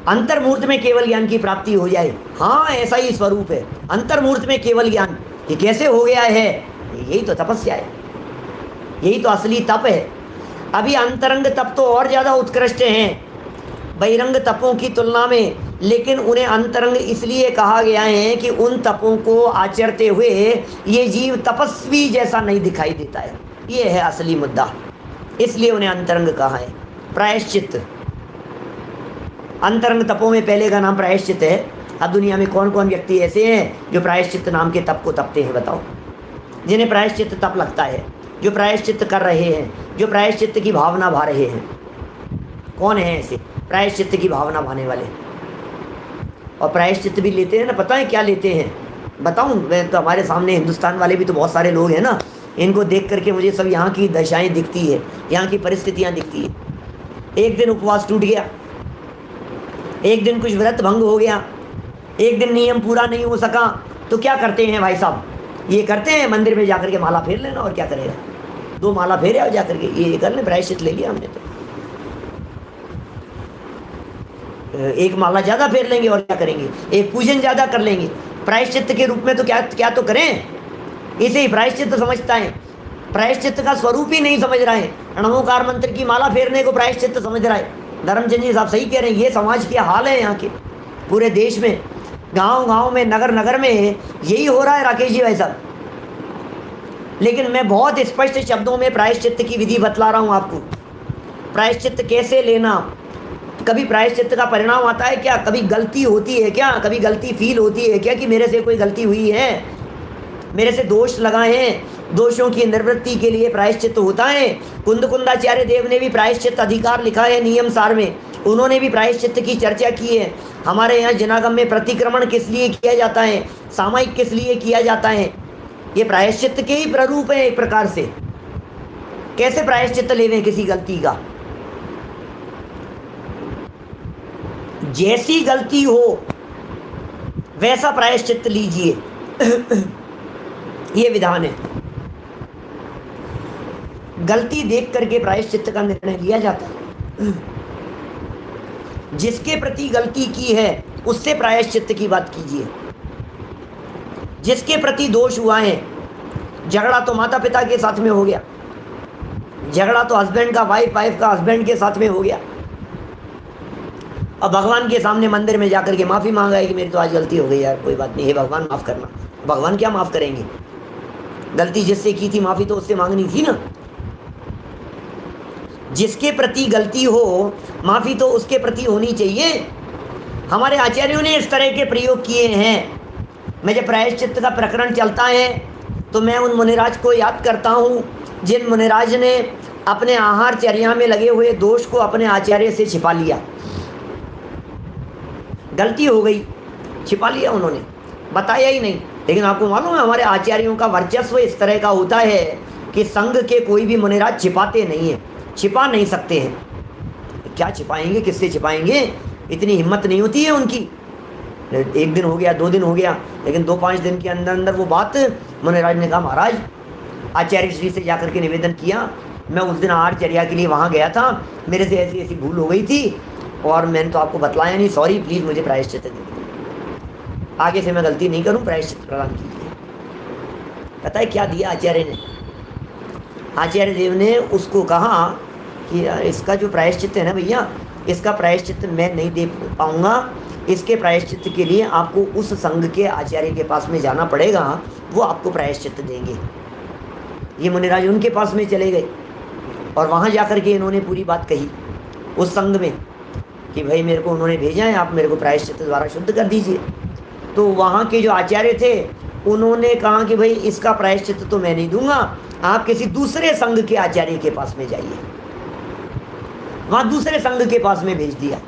अंतर मुहूर्त में केवल ज्ञान की प्राप्ति हो जाए। हाँ, ऐसा ही स्वरूप है, अंतर मुहूर्त में केवल ज्ञान। ये कैसे हो गया है? यही तो तपस्या है, यही तो असली तप है। अभी अंतरंग तप तो और ज़्यादा उत्कृष्ट हैं बहिरंग तपों की तुलना में, लेकिन उन्हें अंतरंग इसलिए कहा गया है कि उन तपों को आचरते हुए ये जीव तपस्वी जैसा नहीं दिखाई देता है। ये है असली मुद्दा, इसलिए उन्हें अंतरंग कहा है। प्रायश्चित, अंतरंग तपों में पहले का नाम प्रायश्चित है। अब दुनिया में कौन कौन व्यक्ति ऐसे हैं जो प्रायश्चित नाम के तप को तपते हैं? बताओ, जिन्हें प्रायश्चित तप लगता है, जो प्रायश्चित कर रहे हैं, जो प्रायश्चित की भावना भा रहे हैं। कौन है ऐसे प्रायश्चित की भावना भाने वाले? और प्रायश्चित भी लेते हैं ना, पता है क्या लेते हैं? बताऊं मैं तो, हमारे सामने हिंदुस्तान वाले भी तो बहुत सारे लोग हैं ना, इनको देख करके मुझे सब यहाँ की दशाएं दिखती है, यहाँ की परिस्थितियाँ दिखती है। एक दिन उपवास टूट गया, एक दिन कुछ व्रत भंग हो गया, एक दिन नियम पूरा नहीं हो सका, तो क्या करते हैं भाई साहब? ये करते हैं मंदिर में जाकर के माला फेर लेना, और क्या करेगा? 2 माला फेरे और जाकर के ये कर लें, प्रायश्चित ले लिया हमने तो। एक माला ज़्यादा फेर लेंगे और क्या करेंगे? एक पूजन ज़्यादा कर लेंगे प्रायश्चित के रूप में, तो क्या तो करें। इसे ही प्रायश्चित समझता है, प्रायश्चित का स्वरूप ही नहीं समझ रहे हैं। नमोकार मंत्र की माला फेरने को प्रायश्चित समझ रहा है। धर्मचंद जी साहब सही कह रहे हैं, ये समाज के हाल है यहाँ के, पूरे देश में, गांव-गांव में, नगर-नगर में यही हो रहा है राकेश जी भाई साहब। लेकिन मैं बहुत स्पष्ट शब्दों में प्रायश्चित की विधि बतला रहा हूँ आपको। प्रायश्चित कैसे लेना, कभी प्रायश्चित का परिणाम आता है क्या? कभी गलती होती है क्या? कभी गलती फील होती है क्या कि मेरे से कोई गलती हुई है, मेरे से दोष लगाए हैं? दोषों की निवृत्ति के लिए प्रायश्चित होता है। कुंदकुंदाचार्य देव ने भी प्रायश्चित अधिकार लिखा है नियम सार में, उन्होंने भी प्रायश्चित की चर्चा की है। हमारे यहाँ जनागम में प्रतिक्रमण किस लिए किया जाता है, सामयिक किस लिए किया जाता है, ये प्रायश्चित के ही प्ररूप है एक प्रकार से। कैसे प्रायश्चित लेवें किसी गलती का? जैसी गलती हो वैसा प्रायश्चित लीजिए, ये विधान है। गलती देख करके प्रायश्चित का निर्णय लिया जाता है। जिसके प्रति गलती की है उससे प्रायश्चित की बात कीजिए। जिसके प्रति दोष हुआ है, झगड़ा तो माता पिता के साथ में हो गया, झगड़ा तो हस्बैंड का वाइफ का हस्बैंड के साथ में हो गया, अब भगवान के सामने मंदिर में जाकर के माफ़ी मांगा है कि मेरी तो आज गलती हो गई यार, कोई बात नहीं, हे भगवान माफ़ करना। भगवान क्या माफ़ करेंगे? गलती जिससे की थी माफ़ी तो उससे मांगनी थी ना। जिसके प्रति गलती हो माफ़ी तो उसके प्रति होनी चाहिए। हमारे आचार्यों ने इस तरह के प्रयोग किए हैं। मैं जब प्रायश्चित का प्रकरण चलता है तो मैं उन मुनिराज को याद करता हूँ जिन मुनिराज ने अपने आहारचर्या में लगे हुए दोष को अपने आचार्य से छिपा लिया। गलती हो गई, छिपा लिया उन्होंने, बताया ही नहीं। लेकिन आपको मालूम है हमारे आचार्यों का वर्चस्व इस तरह का होता है कि संघ के कोई भी मुनिराज छिपाते नहीं हैं, छिपा नहीं सकते हैं। क्या छिपाएंगे, किससे छिपाएंगे? इतनी हिम्मत नहीं होती है उनकी। 1 दिन हो गया, 2 दिन हो गया, लेकिन 2-5 दिन के अंदर अंदर वो बात मुनिराज ने कहा महाराज आचार्य श्री से जाकर के निवेदन किया, मैं उस दिन आहारचर्या के लिए वहाँ गया था, मेरे से ऐसी ऐसी भूल हो गई थी और मैंने तो आपको बतलाया नहीं, सॉरी, प्लीज़ मुझे प्रायश्चित दे दीजिए, आगे से मैं गलती नहीं करूँ, प्रायश्चित प्रदान कीजिए। पता है क्या दिया आचार्य ने? आचार्य देव ने उसको कहा कि यार इसका जो प्रायश्चित है ना भैया, इसका प्रायश्चित मैं नहीं दे पाऊँगा, इसके प्रायश्चित के लिए आपको उस संघ के आचार्य के पास में जाना पड़ेगा, वो आपको प्रायश्चित देंगे। ये मुनिराज उनके पास में चले गए और वहाँ जाकर के इन्होंने पूरी बात कही उस संघ में कि भाई मेरे को उन्होंने भेजा है, आप मेरे को प्रायश्चित द्वारा शुद्ध कर दीजिए। तो वहाँ के जो आचार्य थे उन्होंने कहा कि भाई इसका प्रायश्चित तो मैं नहीं दूंगा, आप किसी दूसरे संघ के आचार्य के पास में जाइए। वहाँ दूसरे संघ के पास में भेज दिया।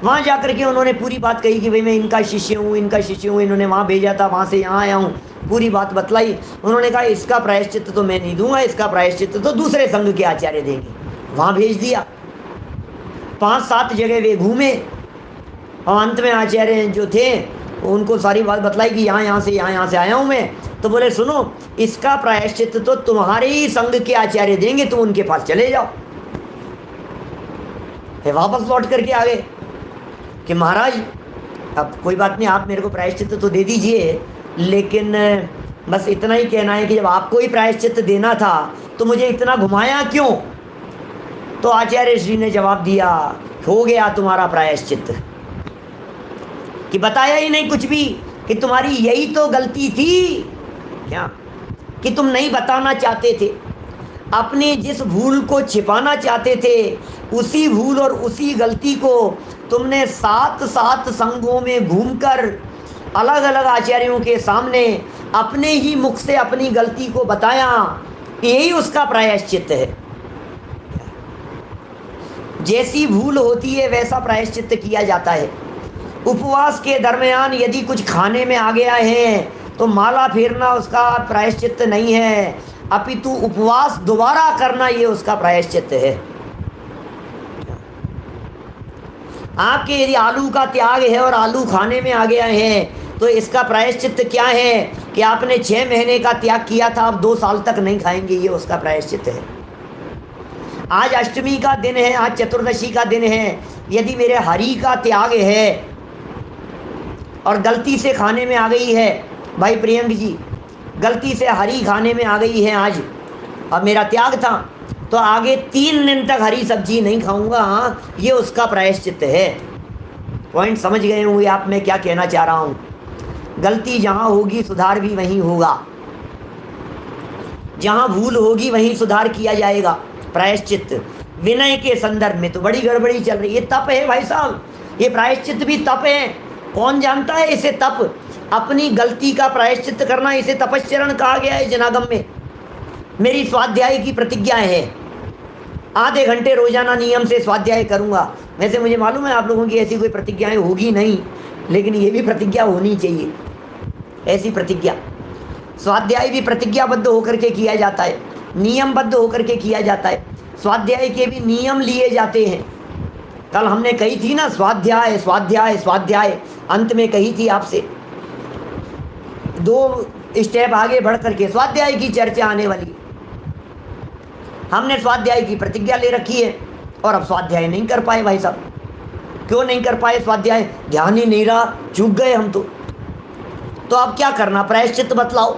वहाँ जाकर के उन्होंने पूरी बात कही कि भाई मैं इनका शिष्य हूँ, इनका शिष्य हूँ। इन्होंने वहाँ भेजा था, वहाँ से यहाँ आया हूँ, पूरी बात बतलाई। उन्होंने कहा इसका प्रायश्चित तो मैं नहीं दूंगा, इसका प्रायश्चित तो दूसरे संघ के आचार्य देंगे। वहाँ भेज दिया। 5-7 जगह वे घूमे और अंत में आचार्य जो थे उनको सारी बात बतलाई कि यहाँ से आया हूँ मैं। तो बोले सुनो, इसका प्रायश्चित तो तुम्हारे ही संघ के आचार्य देंगे, तुम उनके पास चले जाओ। वापस लौट करके आ गए कि महाराज अब कोई बात नहीं, आप मेरे को प्रायश्चित तो दे दीजिए, लेकिन बस इतना ही कहना है कि जब आपको ही प्रायश्चित देना था तो मुझे इतना घुमाया क्यों? तो आचार्य श्री ने जवाब दिया, हो गया तुम्हारा प्रायश्चित, कि बताया ही नहीं कुछ भी कि तुम्हारी यही तो गलती थी क्या, कि तुम नहीं बताना चाहते थे। अपनी जिस भूल को छिपाना चाहते थे, उसी भूल और उसी गलती को तुमने 7 संघों में घूमकर अलग अलग आचार्यों के सामने अपने ही मुख से अपनी गलती को बताया। यही उसका प्रायश्चित है। जैसी भूल होती है वैसा प्रायश्चित किया जाता है। उपवास के दरमियान यदि कुछ खाने में आ गया है तो माला फेरना उसका प्रायश्चित नहीं है, अपितु उपवास दोबारा करना ये उसका प्रायश्चित है। आपके यदि आलू का त्याग है और आलू खाने में आ गया है तो इसका प्रायश्चित क्या है कि आपने 6 महीने का त्याग किया था, आप 2 साल तक नहीं खाएंगे, ये उसका प्रायश्चित है। आज अष्टमी का दिन है, आज चतुर्दशी का दिन है, यदि मेरे हरि का त्याग है और गलती से खाने में आ गई है, भाई प्रियंक जी गलती से हरी खाने में आ गई है आज, अब मेरा त्याग था तो आगे 3 दिन तक हरी सब्जी नहीं खाऊंगा, ये उसका प्रायश्चित है। पॉइंट समझ गए होंगे आप मैं क्या कहना चाह रहा हूँ। गलती जहाँ होगी सुधार भी वहीं होगा, जहाँ भूल होगी वहीं सुधार किया जाएगा। प्रायश्चित विनय के संदर्भ में तो बड़ी गड़बड़ी चल रही है। तप है भाई साहब, ये प्रायश्चित भी तप है। कौन जानता है इसे तप? अपनी गलती का प्रायश्चित करना, इसे तपश्चरण कहा गया है जनागम में। मेरी स्वाध्याय की प्रतिज्ञा है, आधे घंटे रोजाना नियम से स्वाध्याय करूंगा। वैसे मुझे मालूम है आप लोगों की ऐसी कोई प्रतिज्ञाएं होगी नहीं, लेकिन ये भी प्रतिज्ञा होनी चाहिए। ऐसी प्रतिज्ञा, स्वाध्याय भी प्रतिज्ञाबद्ध होकर के किया जाता है, नियमबद्ध होकर के किया जाता है। स्वाध्याय के भी नियम लिए जाते हैं। कल हमने कही थी ना, स्वाध्याय स्वाध्याय स्वाध्याय, अंत में कही थी आपसे। 2 स्टेप आगे बढ़ करके स्वाध्याय की चर्चा आने वाली। हमने स्वाध्याय की प्रतिज्ञा ले रखी है और अब स्वाध्याय नहीं कर पाए भाई साहब। क्यों नहीं कर पाए स्वाध्याय? ध्यान ही नहीं रहा, चूक गए हम तो अब क्या करना? प्रायश्चित बतलाओ।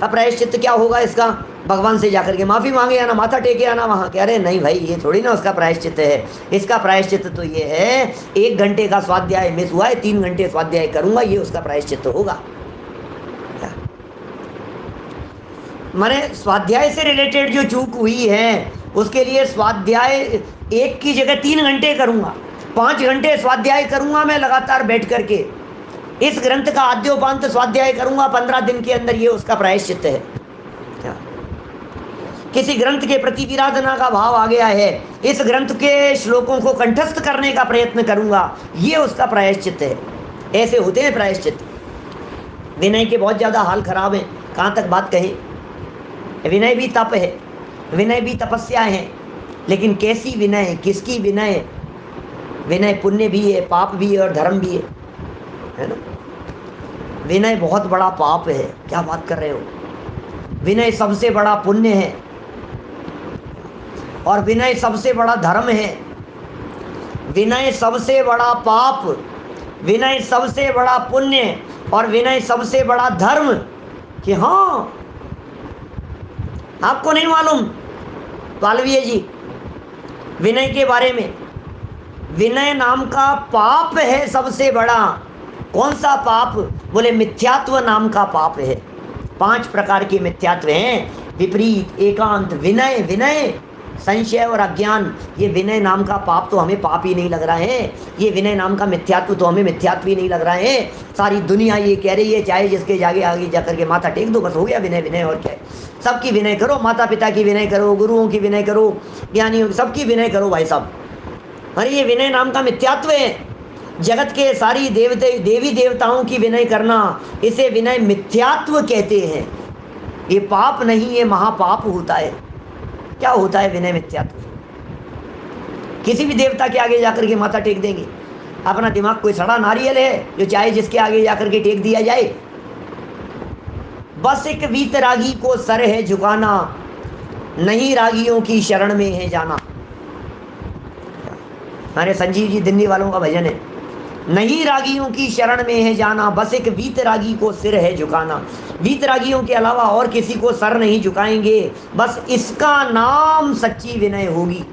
अब प्रायश्चित क्या होगा इसका? भगवान से जाकर के माफ़ी मांगे आना, माथा टेके आना वहाँ। कह रहे नहीं भाई, ये थोड़ी ना उसका प्रायश्चित है। इसका प्रायश्चित तो ये है 1 घंटे का स्वाध्याय मिस हुआ है, 3 घंटे स्वाध्याय करूँगा, ये उसका प्रायश्चित होगा। माने स्वाध्याय से रिलेटेड जो चूक हुई है उसके लिए स्वाध्याय 1 की जगह 3 घंटे करूँगा, 5 घंटे स्वाध्याय करूँगा मैं लगातार बैठ करके। इस ग्रंथ का आद्योपांत स्वाध्याय करूँगा 15 दिन के अंदर, ये उसका प्रायश्चित है। किसी ग्रंथ के प्रति विराधना का भाव आ गया है, इस ग्रंथ के श्लोकों को कंठस्थ करने का प्रयत्न करूँगा, ये उसका प्रायश्चित है। ऐसे होते हैं प्रायश्चित। विनय के बहुत ज़्यादा हाल खराब हैं, कहाँ तक बात कहें। विनय भी तप है, विनय भी तपस्या है, लेकिन कैसी विनय, किसकी विनय? विनय पुण्य भी है, पाप भी है और धर्म भी है ना। विनय बहुत बड़ा पाप है, क्या बात कर रहे हो। विनय सबसे बड़ा पुण्य है और विनय सबसे बड़ा धर्म है। विनय सबसे बड़ा पाप, विनय सबसे बड़ा पुण्य और विनय सबसे बड़ा धर्म। कि हाँ, आपको नहीं मालूम पालवीय जी विनय के बारे में? विनय नाम का पाप है सबसे बड़ा। कौन सा पाप? बोले मिथ्यात्व नाम का पाप है। 5 प्रकार के मिथ्यात्व हैं, विपरीत, एकांत, विनय। विनय संशय और अज्ञान, ये विनय नाम का पाप तो हमें पाप ही नहीं लग रहा है, ये विनय नाम का मिथ्यात्व तो हमें मिथ्यात्व ही नहीं लग रहा है। सारी दुनिया ये कह रही है चाहे जिसके जागे आगे जाकर के माथा टेक दो, बस हो गया विनय। विनय और क्या है, सबकी विनय करो, माता पिता की विनय करो, गुरुओं की विनय करो, ज्ञानियों की, सबकी विनय करो भाई साहब। अरे ये विनय नाम का मिथ्यात्व है। जगत के सारी देवी देवताओं की विनय करना, इसे विनय मिथ्यात्व कहते हैं। ये पाप नहीं, ये महापाप होता है। क्या होता है विनय मिथ्यात्व? किसी भी देवता के आगे जाकर के माथा टेक देंगे। अपना दिमाग कोई सड़ा नारियल है जो चाहे जिसके आगे जाकर के टेक दिया जाए? बस एक वीतरागी को सर है झुकाना, नहीं रागियों की शरण में है जाना। हमारे संजीव जी दिल्ली वालों का भजन है, नहीं रागियों की शरण में है जाना, बस एक वीतरागी को सिर है झुकाना। वीतरागियों के अलावा और किसी को सर नहीं झुकाएंगे, बस इसका नाम सच्ची विनय होगी।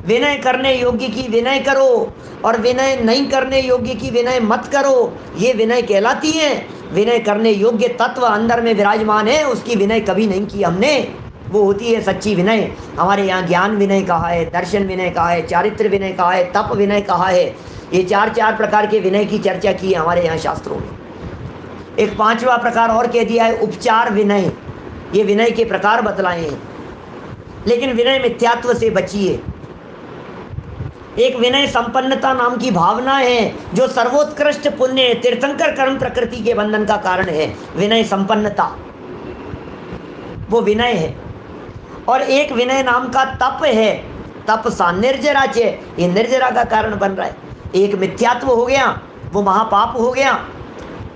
विनय करने योग्य की विनय करो और विनय नहीं करने योग्य की विनय मत करो, ये विनय कहलाती है। विनय करने योग्य तत्व अंदर में विराजमान है, उसकी विनय कभी नहीं की हमने, वो होती है सच्ची विनय। हमारे यहाँ ज्ञान विनय कहा है, दर्शन विनय कहा है, चारित्र विनय कहा है, तप विनय कहा है। ये चार प्रकार के विनय की चर्चा की है हमारे यहाँ शास्त्रों में। एक पांचवा प्रकार और कह दिया है उपचार विनय। ये विनय के प्रकार बतलाए हैं, लेकिन विनय मिथ्यात्व से बचिए। एक विनय संपन्नता नाम की भावना है, जो सर्वोत्कृष्ट पुण्य तीर्थंकर कर्म प्रकृति के बंधन का कारण है। विनय संपन्नता वो विनय है। और एक विनय नाम का तप है, तप सा निर्जरा चे, ये निर्जरा का कारण बन रहा है। एक मिथ्यात्व हो गया, वो महापाप हो गया।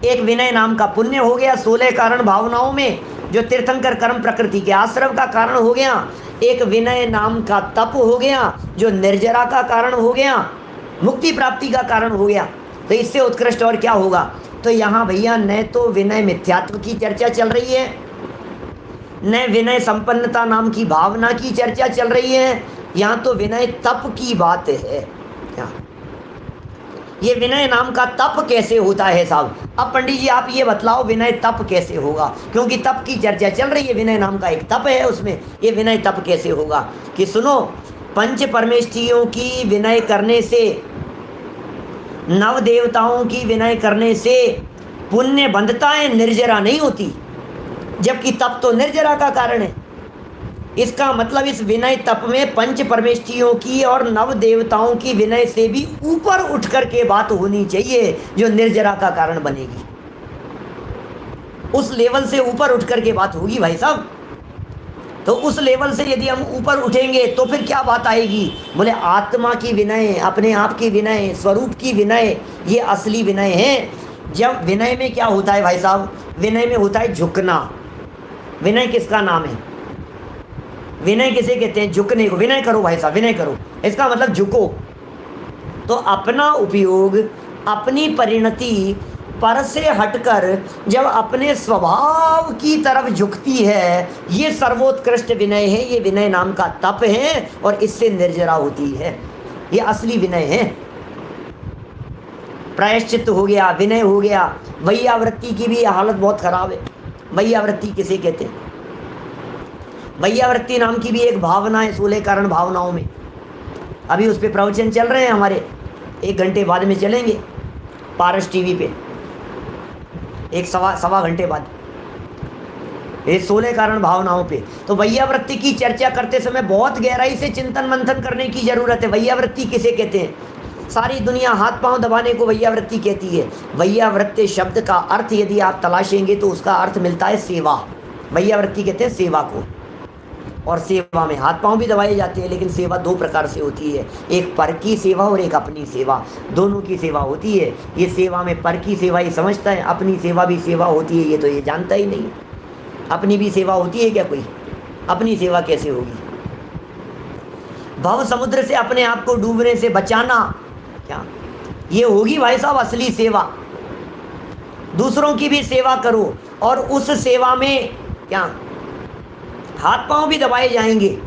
एक विनय नाम का पुण्य हो गया 16 कारण भावनाओं में, जो तीर्थंकर कर्म प्रकृति के आश्रम का कारण हो गया। एक विनय नाम का तप हो गया, जो निर्जरा का कारण हो गया, मुक्ति प्राप्ति का कारण हो गया। तो इससे उत्कृष्ट और क्या होगा? तो यहाँ भैया न तो विनय मिथ्यात्व की चर्चा चल रही है, न विनय संपन्नता नाम की भावना की चर्चा चल रही है, यहाँ तो विनय तप की बात है। ये विनय नाम का तप कैसे होता है साहब? अब पंडित जी आप ये बतलाओ विनय तप कैसे होगा, क्योंकि तप की चर्चा चल रही है, विनय नाम का एक तप है उसमें। ये विनय तप कैसे होगा कि सुनो, पंच परमेष्ठियों की विनय करने से, नव देवताओं की विनय करने से पुण्य बंधता है, निर्जरा नहीं होती। जबकि तप तो निर्जरा का कारण है। इसका मतलब इस विनय तप में पंच परमेष्ठियों की और नव देवताओं की विनय से भी ऊपर उठ कर के बात होनी चाहिए, जो निर्जरा का कारण बनेगी। उस लेवल से ऊपर उठ कर के बात होगी भाई साहब। तो उस लेवल से यदि हम ऊपर उठेंगे तो फिर क्या बात आएगी? बोले आत्मा की विनय, अपने आप की विनय, स्वरूप की विनय, ये असली विनय है। जब विनय में क्या होता है भाई साहब? विनय में होता है झुकना। विनय किसका नाम है? विनय किसे कहते हैं? झुकने को। विनय करो भाई साहब, विनय करो, इसका मतलब झुको। तो अपना उपयोग, अपनी परिणति पर से हटकर जब अपने स्वभाव की तरफ झुकती है, ये सर्वोत्कृष्ट विनय है। ये विनय नाम का तप है और इससे निर्जरा होती है। ये असली विनय है। प्रायश्चित हो गया, विनय हो गया। वैयावृत्ति की भी हालत बहुत खराब है। वैयावृत्ति किसे कहते हैं? वैयावृत्ति नाम की भी एक भावना है 16 कारण भावनाओं में। अभी उस पर प्रवचन चल रहे हैं हमारे, 1 घंटे बाद में चलेंगे पारस टीवी पे, एक सवा घंटे बाद, ये 16 कारण भावनाओं पे। तो वैयावृत्ति की चर्चा करते समय बहुत गहराई से चिंतन मंथन करने की जरूरत है। वैयावृत्ति किसे कहते हैं? सारी दुनिया हाथ पांव दबाने को वैयावृत्ति कहती है। वैयावृत्ति शब्द का अर्थ यदि आप तलाशेंगे तो उसका अर्थ मिलता है सेवा। वैयावृत्ति कहते हैं सेवा को। और सेवा में हाथ पांव भी दबाए जाते हैं, लेकिन सेवा 2 प्रकार से होती है, एक पर की सेवा और एक अपनी सेवा। दोनों की सेवा होती है। ये सेवा में पर की सेवा ही समझता है, अपनी सेवा भी सेवा होती है ये तो ये जानता ही नहीं। अपनी भी सेवा होती है क्या कोई? अपनी सेवा कैसे होगी? भव समुद्र से अपने आप को डूबने से बचाना, क्या ये होगी भाई साहब असली सेवा? दूसरों की भी सेवा करो और उस सेवा में क्या हाथ पांव भी दबाए जाएंगे,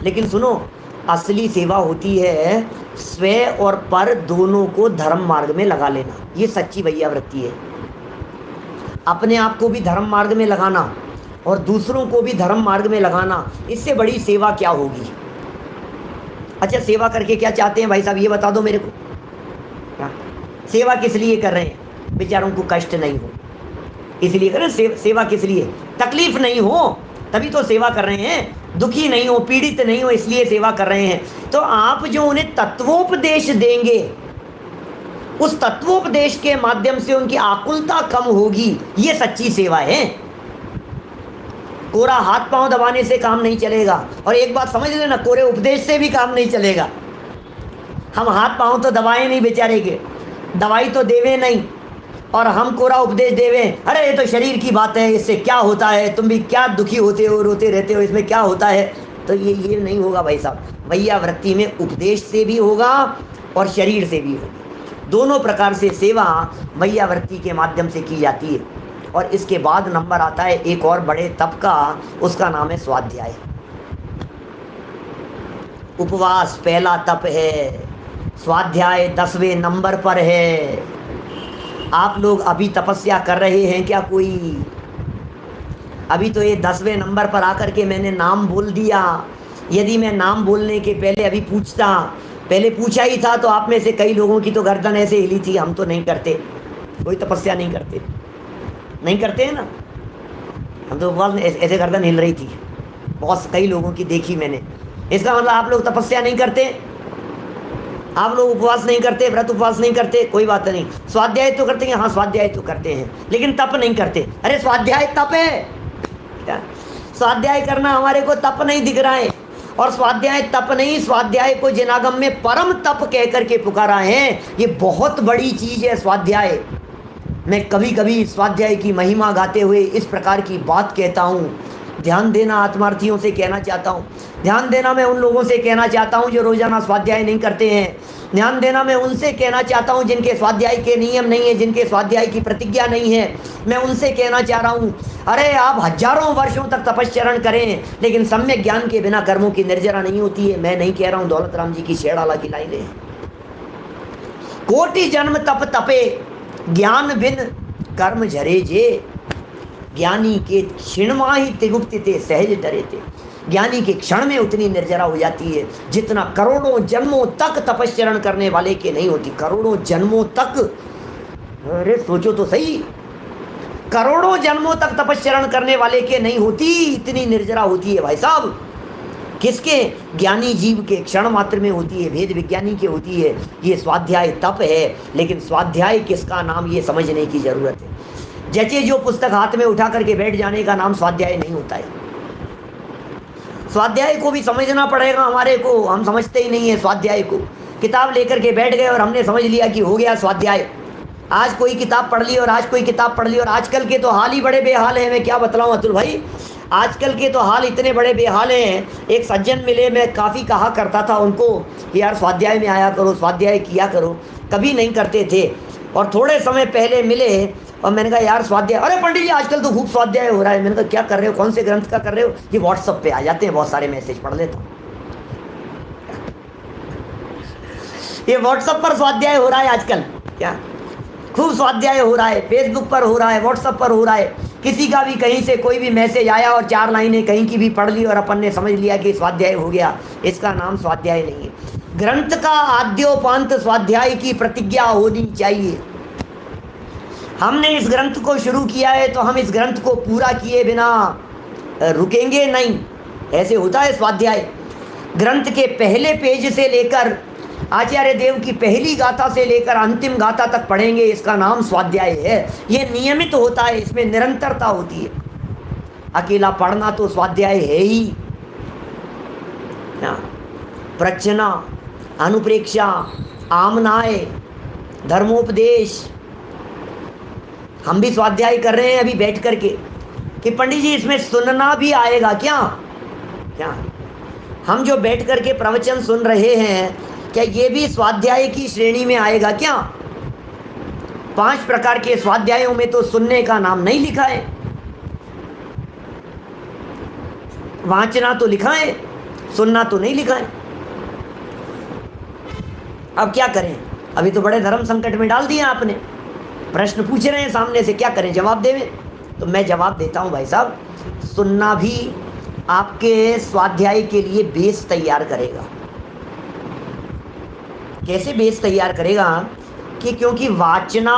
लेकिन सुनो, असली सेवा होती है स्वय और पर दोनों को धर्म मार्ग में लगा लेना। ये सच्ची वैयावृत्ति है। अपने आप को भी धर्म मार्ग में लगाना और दूसरों को भी धर्म मार्ग में लगाना, इससे बड़ी सेवा क्या होगी। अच्छा, सेवा करके क्या चाहते हैं भाई साहब, ये बता दो मेरे को। हाँ, सेवा किस लिए कर रहे हैं? बेचारों को कष्ट नहीं हो इसलिए कर रहे हैं। सेवा किस लिए? तकलीफ नहीं हो तभी तो सेवा कर रहे हैं, दुखी नहीं हो, पीड़ित नहीं हो, इसलिए सेवा कर रहे हैं। तो आप जो उन्हें तत्वोपदेश देंगे, उस तत्वोपदेश के माध्यम से उनकी आकुलता कम होगी, ये सच्ची सेवा है। कोरा हाथ पांव दबाने से काम नहीं चलेगा। और एक बात समझ लेना, कोरे उपदेश से भी काम नहीं चलेगा। हम हाथ पांव तो दबाए नहीं बेचारे के, दवाई तो देवे नहीं, और हम कोरा उपदेश देवे, अरे ये तो शरीर की बात है, इससे क्या होता है, तुम भी क्या दुखी होते हो, रोते रहते हो, इसमें क्या होता है। तो ये नहीं होगा भाई साहब। मैया वृत्ति में उपदेश से भी होगा और शरीर से भी होगा। दोनों प्रकार से सेवा मैया वृत्ति के माध्यम से की जाती है। और इसके बाद नंबर आता है एक और बड़े तप का, उसका नाम है स्वाध्याय। उपवास पहला तप है, स्वाध्याय 10वें नंबर पर है। आप लोग अभी तपस्या कर रहे हैं क्या कोई? अभी तो ये 10वें नंबर पर आकर के मैंने नाम बोल दिया। यदि मैं नाम बोलने के पहले अभी पहले पूछा ही था तो आप में से कई लोगों की तो गर्दन ऐसे हिली थी, हम तो नहीं करते, कोई तपस्या नहीं करते हैं ना। हम तो बहुत ऐसे गर्दन हिल रही थी, बहुत कई लोगों की देखी मैंने। इसका मतलब आप लोग तपस्या नहीं करते, आप लोग उपवास नहीं करते, व्रत उपवास नहीं करते, कोई बात नहीं। स्वाध्याय तो करते हैं, हाँ स्वाध्याय तो करते हैं, लेकिन तप नहीं करते। अरे स्वाध्याय तप है क्या? स्वाध्याय करना हमारे को तप नहीं दिख रहा है। और स्वाध्याय तप नहीं, स्वाध्याय को जिनागम में परम तप कह करके पुकारा है। ये बहुत बड़ी चीज है स्वाध्याय। मैं कभी कभी स्वाध्याय की महिमा गाते हुए इस प्रकार की बात कहता हूँ। ध्यान देना, आत्मार्थियों से कहना चाहता हूँ, ध्यान देना। मैं उन लोगों से कहना चाहता हूँ जो रोजाना स्वाध्याय नहीं करते हैं। ध्यान देना, मैं उनसे कहना चाहता हूँ जिनके स्वाध्याय के नियम नहीं है, जिनके स्वाध्याय की प्रतिज्ञा नहीं है। मैं उनसे कहना चाह रहा हूँ, अरे आप हजारों वर्षों तक तपश्चरण करें, लेकिन सम्यक ज्ञान के बिना कर्मों की निर्जरा नहीं होती है। मैं नहीं कह रहा हूँ, दौलत राम जी की शेड़ाला की लाइनें। कोटि जन्म तप तपे, ज्ञान बिन कर्म झरे जे। ज्ञानी के क्षण माही त्रिगुप्ति ते सहज डरे थे। ज्ञानी के क्षण में उतनी निर्जरा हो जाती है जितना करोड़ों जन्मों तक तपश्चरण करने वाले के नहीं होती। करोड़ों जन्मों तक, अरे सोचो तो सही, करोड़ों जन्मों तक तपश्चरण करने वाले के नहीं होती, इतनी निर्जरा होती है भाई साहब। किसके? ज्ञानी जीव के क्षण मात्र में होती है, भेद विज्ञानी के होती है। ये स्वाध्याय तप है, लेकिन स्वाध्याय किसका नाम ये समझने की जरूरत है। जैसे जो पुस्तक हाथ में उठा करके बैठ जाने का नाम स्वाध्याय नहीं होता है। स्वाध्याय को भी समझना पड़ेगा हमारे को, हम समझते ही नहीं है स्वाध्याय को। किताब लेकर के बैठ गए और हमने समझ लिया कि हो गया स्वाध्याय। आज कोई किताब पढ़ ली और आज कोई किताब पढ़ ली, और आजकल के तो हाल ही बड़े बेहाल हैं। मैं क्या बतलाऊं अतुल भाई, आजकल के तो हाल इतने बड़े बेहाल हैं। एक सज्जन मिले, मैं काफ़ी कहा करता था उनको कि यार स्वाध्याय में आया करो, स्वाध्याय किया करो, कभी नहीं करते थे। और थोड़े समय पहले मिले और मैंने कहा यार स्वाध्याय, अरे पंडित जी आजकल तो खूब स्वाध्याय हो रहा है। मैंने कहा क्या कर रहे हो, कौन से ग्रंथ का कर रहे हो? ये व्हाट्सएप पे आ जाते हैं बहुत सारे मैसेज, पढ़ लेता हूँ। ये व्हाट्सएप पर स्वाध्याय हो रहा है आजकल, क्या खूब स्वाध्याय हो रहा है। फेसबुक पर हो रहा है, व्हाट्सएप पर हो रहा है। किसी का भी कहीं से कोई भी मैसेज आया और 4 लाइनें कहीं की भी पढ़ ली और अपन ने समझ लिया कि स्वाध्याय हो गया। इसका नाम स्वाध्याय नहीं है। ग्रंथ का आद्योपांत स्वाध्याय की प्रतिज्ञा होनी चाहिए। हमने इस ग्रंथ को शुरू किया है तो हम इस ग्रंथ को पूरा किए बिना रुकेंगे नहीं। ऐसे होता है स्वाध्याय। ग्रंथ के पहले पेज से लेकर आचार्य देव की पहली गाथा से लेकर अंतिम गाथा तक पढ़ेंगे, इसका नाम स्वाध्याय है। ये नियमित होता है, इसमें निरंतरता होती है। अकेला पढ़ना तो स्वाध्याय है ही। प्रचना, अनुप्रेक्षा, आमनाय, धर्मोपदेश, हम भी स्वाध्याय कर रहे हैं अभी बैठ करके कि पंडित जी इसमें सुनना भी आएगा क्या? क्या हम जो बैठ करके प्रवचन सुन रहे हैं, क्या ये भी स्वाध्याय की श्रेणी में आएगा क्या? 5 प्रकार के स्वाध्यायों में तो सुनने का नाम नहीं लिखा है। वांचना तो लिखा है, सुनना तो नहीं लिखा है। अब क्या करें? अभी तो बड़े धर्म संकट में डाल दिया आपने। प्रश्न पूछ रहे हैं सामने से, क्या करें? जवाब देवें? तो मैं जवाब देता हूं भाई साहब, सुनना भी आपके स्वाध्याय के लिए बेस तैयार करेगा। कैसे बेस तैयार करेगा कि क्योंकि वाचना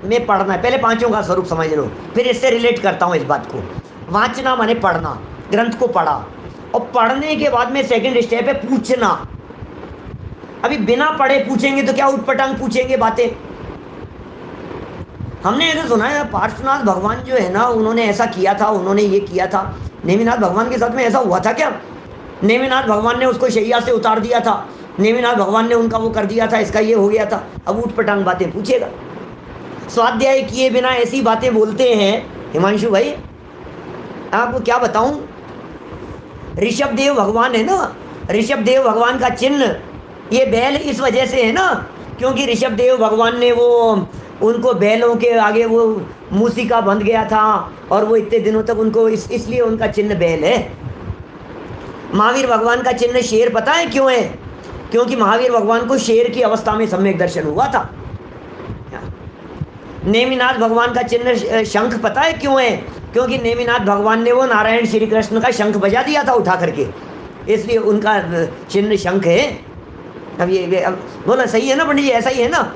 में पढ़ना है। पहले पांचों का स्वरूप समझ लो, फिर इससे रिलेट करता हूँ इस बात को। वाचना माने पढ़ना, ग्रंथ को पढ़ा, और पढ़ने के बाद में सेकंड स्टेप है पूछना। अभी बिना पढ़े पूछेंगे तो क्या उटपटांग पूछेंगे बातें। हमने ऐसा सुना है पार्श्वनाथ भगवान जो है ना, उन्होंने ऐसा किया था, उन्होंने ये किया था। नेमिनाथ भगवान के साथ में ऐसा हुआ था क्या? नेमिनाथ भगवान ने उसको शैया से उतार दिया था, नेमिनाथ भगवान ने उनका वो कर दिया था, इसका ये हो गया था। अब उटपटांग बातें पूछेगा। स्वाध्याय किए बिना ऐसी बातें बोलते हैं हिमांशु भाई, आपको क्या बताऊं। ऋषभदेव भगवान है ना, ऋषभदेव भगवान का चिन्ह ये बैल इस वजह से है ना, क्योंकि ऋषभदेव भगवान ने वो उनको बैलों के आगे वो मूसिका बंध गया था, और वो इतने दिनों तक उनको इसलिए उनका चिन्ह बैल है। महावीर भगवान का चिन्ह शेर पता है क्यों है? क्योंकि महावीर भगवान को शेर की अवस्था में सम्यक दर्शन हुआ था। नेमिनाथ भगवान का चिन्ह शंख पता है क्यों है? क्योंकि नेमिनाथ भगवान ने वो नारायण श्री कृष्ण का शंख बजा दिया था उठा करके, इसलिए उनका चिन्ह शंख है। अब ये अब बोला सही है ना पंडित जी, ऐसा ही है ना।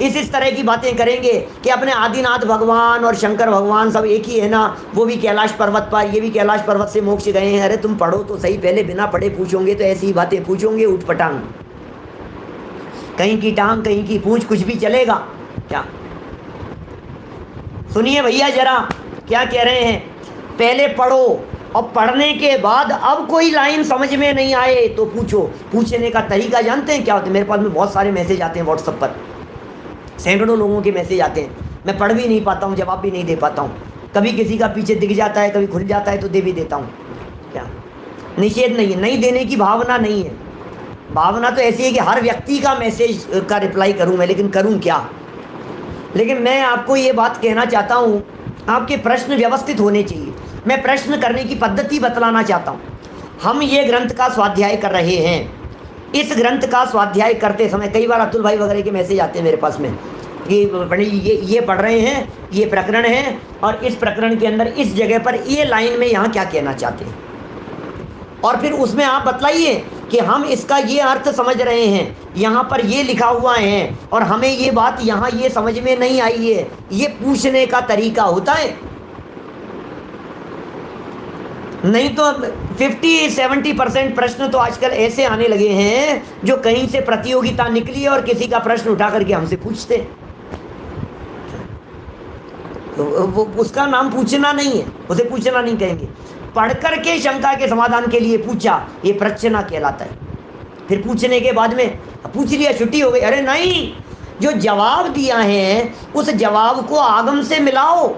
इस तरह की बातें करेंगे कि अपने आदिनाथ भगवान और शंकर भगवान सब एक ही है ना, वो भी कैलाश पर्वत पर, ये भी कैलाश पर्वत से मोक्ष गए हैं। अरे तुम पढ़ो तो सही, पहले बिना पढ़े पूछोगे तो ऐसी बातें पूछोगे उठपटांग, कहीं की टांग कहीं की पूंछ, कुछ भी चलेगा क्या। सुनिए भैया जरा क्या कह रहे हैं, पहले पढ़ो और पढ़ने के बाद अब कोई लाइन समझ में नहीं आए तो पूछो। पूछने का तरीका जानते हैं क्या होता है? मेरे पास में बहुत सारे मैसेज आते हैं व्हाट्सएप पर, सैकड़ों लोगों के मैसेज आते हैं, मैं पढ़ भी नहीं पाता हूँ, जवाब भी नहीं दे पाता हूँ। कभी किसी का पीछे दिख जाता है, कभी खुल जाता है तो दे भी देता हूँ। क्या निषेध नहीं है, नहीं देने की भावना नहीं है। भावना तो ऐसी है कि हर व्यक्ति का मैसेज का रिप्लाई करूँ मैं, लेकिन करूँ क्या। लेकिन मैं आपको ये बात कहना चाहता हूँ, आपके प्रश्न व्यवस्थित होने चाहिए। मैं प्रश्न करने की पद्धति बतलाना चाहता हूँ। हम ये ग्रंथ का स्वाध्याय कर रहे हैं। इस ग्रंथ का स्वाध्याय करते समय कई बार अतुल भाई वगैरह के मैसेज आते हैं मेरे पास में कि पंडित जी ये पढ़ रहे हैं, ये प्रकरण है, और इस प्रकरण के अंदर इस जगह पर ये लाइन में यहाँ क्या कहना चाहते हैं, और फिर उसमें आप बतलाइए कि हम इसका ये अर्थ समझ रहे हैं, यहाँ पर ये लिखा हुआ है, और हमें ये बात यहाँ ये समझ में नहीं आई है। ये पूछने का तरीका होता है। नहीं तो 50-70% प्रश्न तो आजकल ऐसे आने लगे हैं जो कहीं से प्रतियोगिता निकली है और किसी का प्रश्न उठा करके हमसे पूछते, तो वो उसका नाम पूछना नहीं है, उसे पूछना नहीं कहेंगे। पढ़ करके शंका के समाधान के लिए पूछा, ये प्रश्ना कहलाता है। फिर पूछने के बाद में पूछ लिया, छुट्टी हो गई। अरे नहीं, जो जवाब दिया है उस जवाब को आगम से मिलाओ,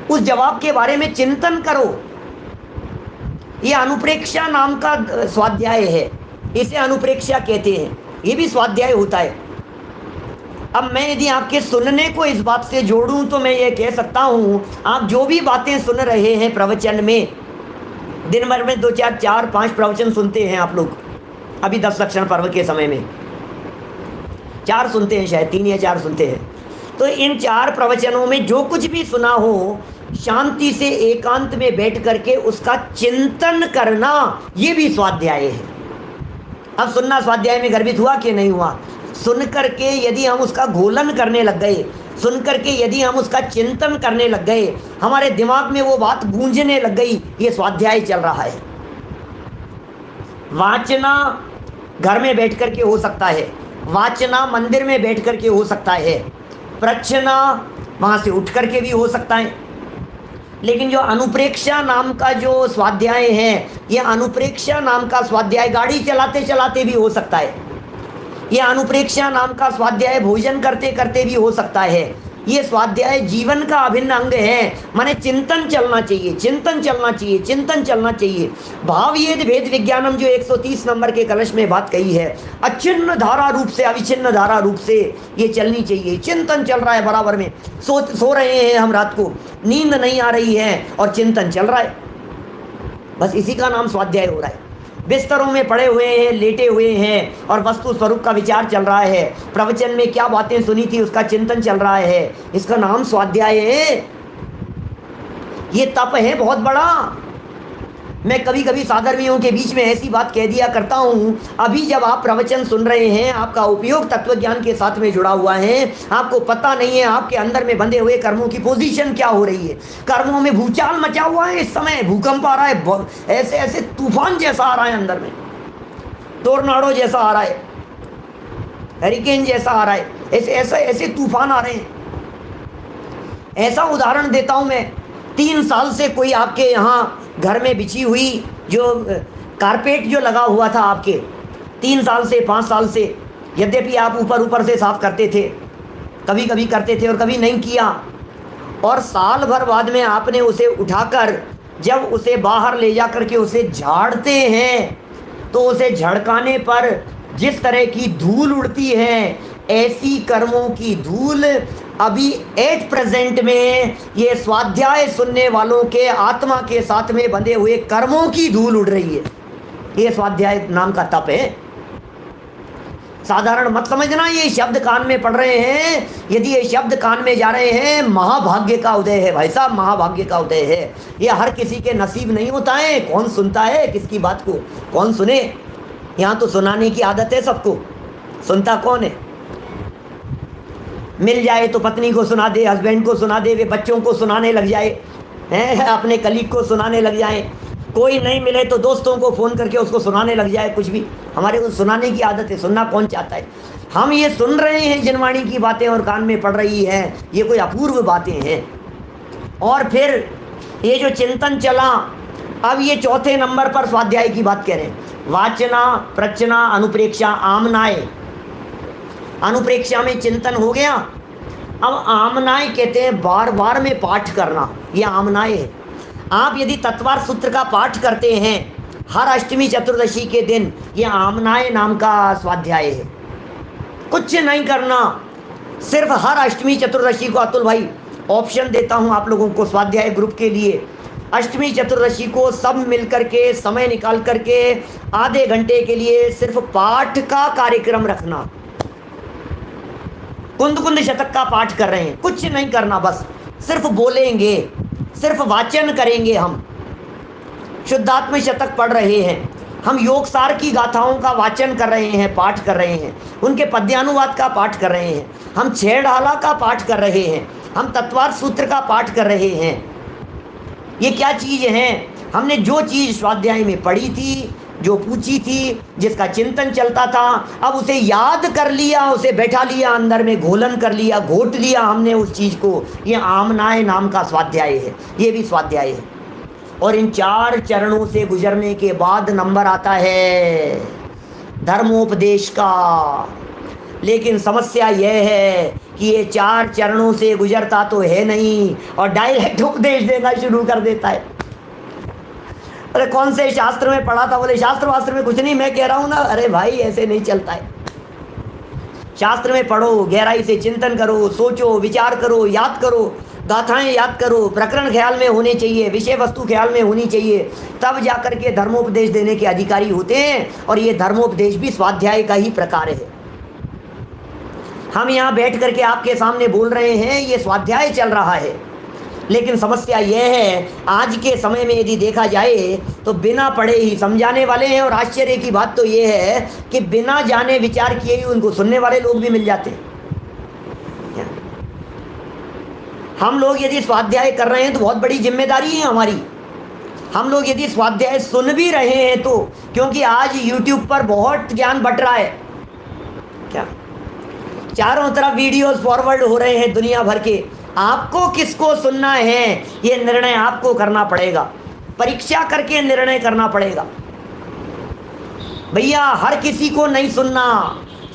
उस जवाब के बारे में चिंतन करो। ये अनुप्रेक्षा नाम का स्वाध्याय है, इसे अनुप्रेक्षा कहते हैं। ये भी स्वाध्याय होता है। अब मैं यदि आपके सुनने को इस बात से जोड़ूं तो मैं ये कह सकता हूं, आप जो भी बातें सुन रहे हैं प्रवचन में, दिन भर में 2-4-5 प्रवचन सुनते हैं आप लोग। अभी 10 लक्षण पर्व के समय में 4 सुनते हैं, शायद 3 या 4 सुनते हैं। तो इन 4 प्रवचनों में जो कुछ भी सुना हो, शांति से एकांत में बैठ करके उसका चिंतन करना, ये भी स्वाध्याय है। अब सुनना स्वाध्याय में गर्भित हुआ कि नहीं हुआ? सुन करके यदि हम उसका घोलन करने लग गए, सुन करके यदि हम उसका चिंतन करने लग गए, हमारे दिमाग में वो बात गूंजने लग गई, ये स्वाध्याय चल रहा है। वाचना घर में बैठ करके हो सकता है, वाचना मंदिर में बैठ करके हो सकता है, प्रच्छना वहाँ से उठ करके भी हो सकता है। लेकिन जो अनुप्रेक्षा नाम का जो स्वाध्याय है, ये अनुप्रेक्षा नाम का स्वाध्याय गाड़ी चलाते चलाते भी हो सकता है। ये अनुप्रेक्षा नाम का स्वाध्याय भोजन करते करते भी हो सकता है। ये स्वाध्याय जीवन का अभिन्न अंग है। माने चिंतन चलना चाहिए, चिंतन चलना चाहिए, चिंतन चलना चाहिए। भाव ये भेद विज्ञानम जो 130 नंबर के कलश में बात कही है, अचिन्न धारा रूप से, अविच्छिन्न धारा रूप से ये चलनी चाहिए। चिंतन चल रहा है बराबर में, सो रहे हैं हम रात को, नींद नहीं आ रही है और चिंतन चल रहा है, बस इसी का नाम स्वाध्याय हो रहा है। बिस्तरों में पड़े हुए हैं, लेटे हुए हैं और वस्तु स्वरूप का विचार चल रहा है। प्रवचन में क्या बातें सुनी थी उसका चिंतन चल रहा है, इसका नाम स्वाध्याय है। ये तप है बहुत बड़ा। मैं कभी कभी साधर्मियों के बीच में ऐसी बात कह दिया करता हूँ, अभी जब आप प्रवचन सुन रहे हैं, आपका उपयोग तत्वज्ञान के साथ में जुड़ा हुआ है, आपको पता नहीं है आपके अंदर में बंधे हुए कर्मों की पोजीशन क्या हो रही है। कर्मों में भूचाल मचा हुआ है, इस समय भूकंप आ रहा है, ऐसे ऐसे तूफान जैसा आ रहा है, अंदर में टोर्नाडो जैसा आ रहा है, हरिकेन जैसा आ रहा है, ऐसे तूफान आ रहे हैं। ऐसा उदाहरण देता हूँ मैं, 3 साल से कोई आपके यहाँ घर में बिछी हुई जो कारपेट जो लगा हुआ था आपके 3 साल से 5 साल से, यद्यपि आप ऊपर से साफ़ करते थे, कभी कभी करते थे और कभी नहीं किया, और साल भर बाद में आपने उसे उठाकर जब उसे बाहर ले जा कर के उसे झाड़ते हैं, तो उसे झड़काने पर जिस तरह की धूल उड़ती है, ऐसी कर्मों की धूल अभी एट प्रेजेंट में ये स्वाध्याय सुनने वालों के आत्मा के साथ में बंधे हुए कर्मों की धूल उड़ रही है। ये स्वाध्याय नाम का तप है। साधारण मत समझना, ये शब्द कान में पड़ रहे हैं, यदि ये शब्द कान में जा रहे हैं, महाभाग्य का उदय है भाई साहब, महाभाग्य का उदय है। ये हर किसी के नसीब नहीं होता है। कौन सुनता है किसकी बात को, कौन सुने? यहाँ तो सुनाने की आदत है सबको, सुनता कौन है? मिल जाए तो पत्नी को सुना दे, हस्बैंड को सुना दे, वे बच्चों को सुनाने लग जाए हैं, अपने कलीग को सुनाने लग जाए, कोई नहीं मिले तो दोस्तों को फ़ोन करके उसको सुनाने लग जाए कुछ भी। हमारे को सुनाने की आदत है, सुनना कौन चाहता है? हम ये सुन रहे हैं जिनवाणी की बातें और कान में पड़ रही हैं, ये कोई अपूर्व बातें हैं। और फिर ये जो चिंतन चला, अब ये चौथे नंबर पर स्वाध्याय की बात कह रहे हैं। वाचना, प्रचना, अनुप्रेक्षा, आमनाय। अनुप्रेक्षा में चिंतन हो गया। अब आमनाय कहते हैं बार बार में पाठ करना, ये आमनाय है। आप यदि तत्वार सूत्र का पाठ करते हैं हर अष्टमी चतुर्दशी के दिन, ये आमनाय नाम का स्वाध्याय है। कुछ नहीं करना, सिर्फ हर अष्टमी चतुर्दशी को, अतुल भाई ऑप्शन देता हूँ आप लोगों को स्वाध्याय ग्रुप के लिए, अष्टमी चतुर्दशी को सब मिलकर के समय निकाल करके आधे घंटे के लिए सिर्फ पाठ का कार्यक्रम रखना। कुंद कुंद शतक का पाठ कर रहे हैं, कुछ नहीं करना, बस सिर्फ बोलेंगे, सिर्फ वाचन करेंगे। हम शुद्धात्म शतक पढ़ रहे हैं, हम योगसार की गाथाओं का वाचन कर रहे हैं, पाठ कर रहे हैं, उनके पद्यानुवाद का पाठ कर रहे हैं, हम छह ढाला का पाठ कर रहे हैं, हम तत्वार सूत्र का पाठ कर रहे हैं। ये क्या चीज़ है? हमने जो चीज़ स्वाध्याय में पढ़ी थी, जो पूछी थी, जिसका चिंतन चलता था, अब उसे याद कर लिया, उसे बैठा लिया, अंदर में घोलन कर लिया, घोट लिया हमने उस चीज़ को। ये आमनाय नाम का स्वाध्याय है, ये भी स्वाध्याय है। और इन 4 चरणों से गुजरने के बाद नंबर आता है धर्मोपदेश का। लेकिन समस्या यह है कि ये 4 चरणों से गुजरता तो है नहीं और डायरेक्ट उपदेश देना शुरू कर देता है। अरे कौन से शास्त्र में पढ़ा था? बोले शास्त्र वास्त्र में कुछ नहीं, मैं कह रहा हूँ ना। अरे भाई ऐसे नहीं चलता है। शास्त्र में पढ़ो, गहराई से चिंतन करो, सोचो, विचार करो, याद करो, गाथाएं याद करो, प्रकरण ख्याल में होने चाहिए, विषय वस्तु ख्याल में होनी चाहिए, तब जाकर के धर्मोपदेश देने के अधिकारी होते हैं। और ये धर्मोपदेश भी स्वाध्याय का ही प्रकार है। हम यहाँ बैठ करके आपके सामने बोल रहे हैं, ये स्वाध्याय चल रहा है। लेकिन समस्या यह है, आज के समय में यदि देखा जाए तो बिना पढ़े ही समझाने वाले हैं। और आश्चर्य की बात तो ये है कि बिना जाने विचार किए ही उनको सुनने वाले लोग भी मिल जाते हैं। हम लोग यदि स्वाध्याय कर रहे हैं तो बहुत बड़ी जिम्मेदारी है हमारी। हम लोग यदि स्वाध्याय सुन भी रहे हैं तो, क्योंकि आज YouTube पर बहुत ज्ञान बट रहा है, क्या चारों तरफ वीडियोस फॉरवर्ड हो रहे हैं दुनिया भर के। आपको किसको सुनना है, ये निर्णय आपको करना पड़ेगा, परीक्षा करके निर्णय करना पड़ेगा। भैया हर किसी को नहीं सुनना,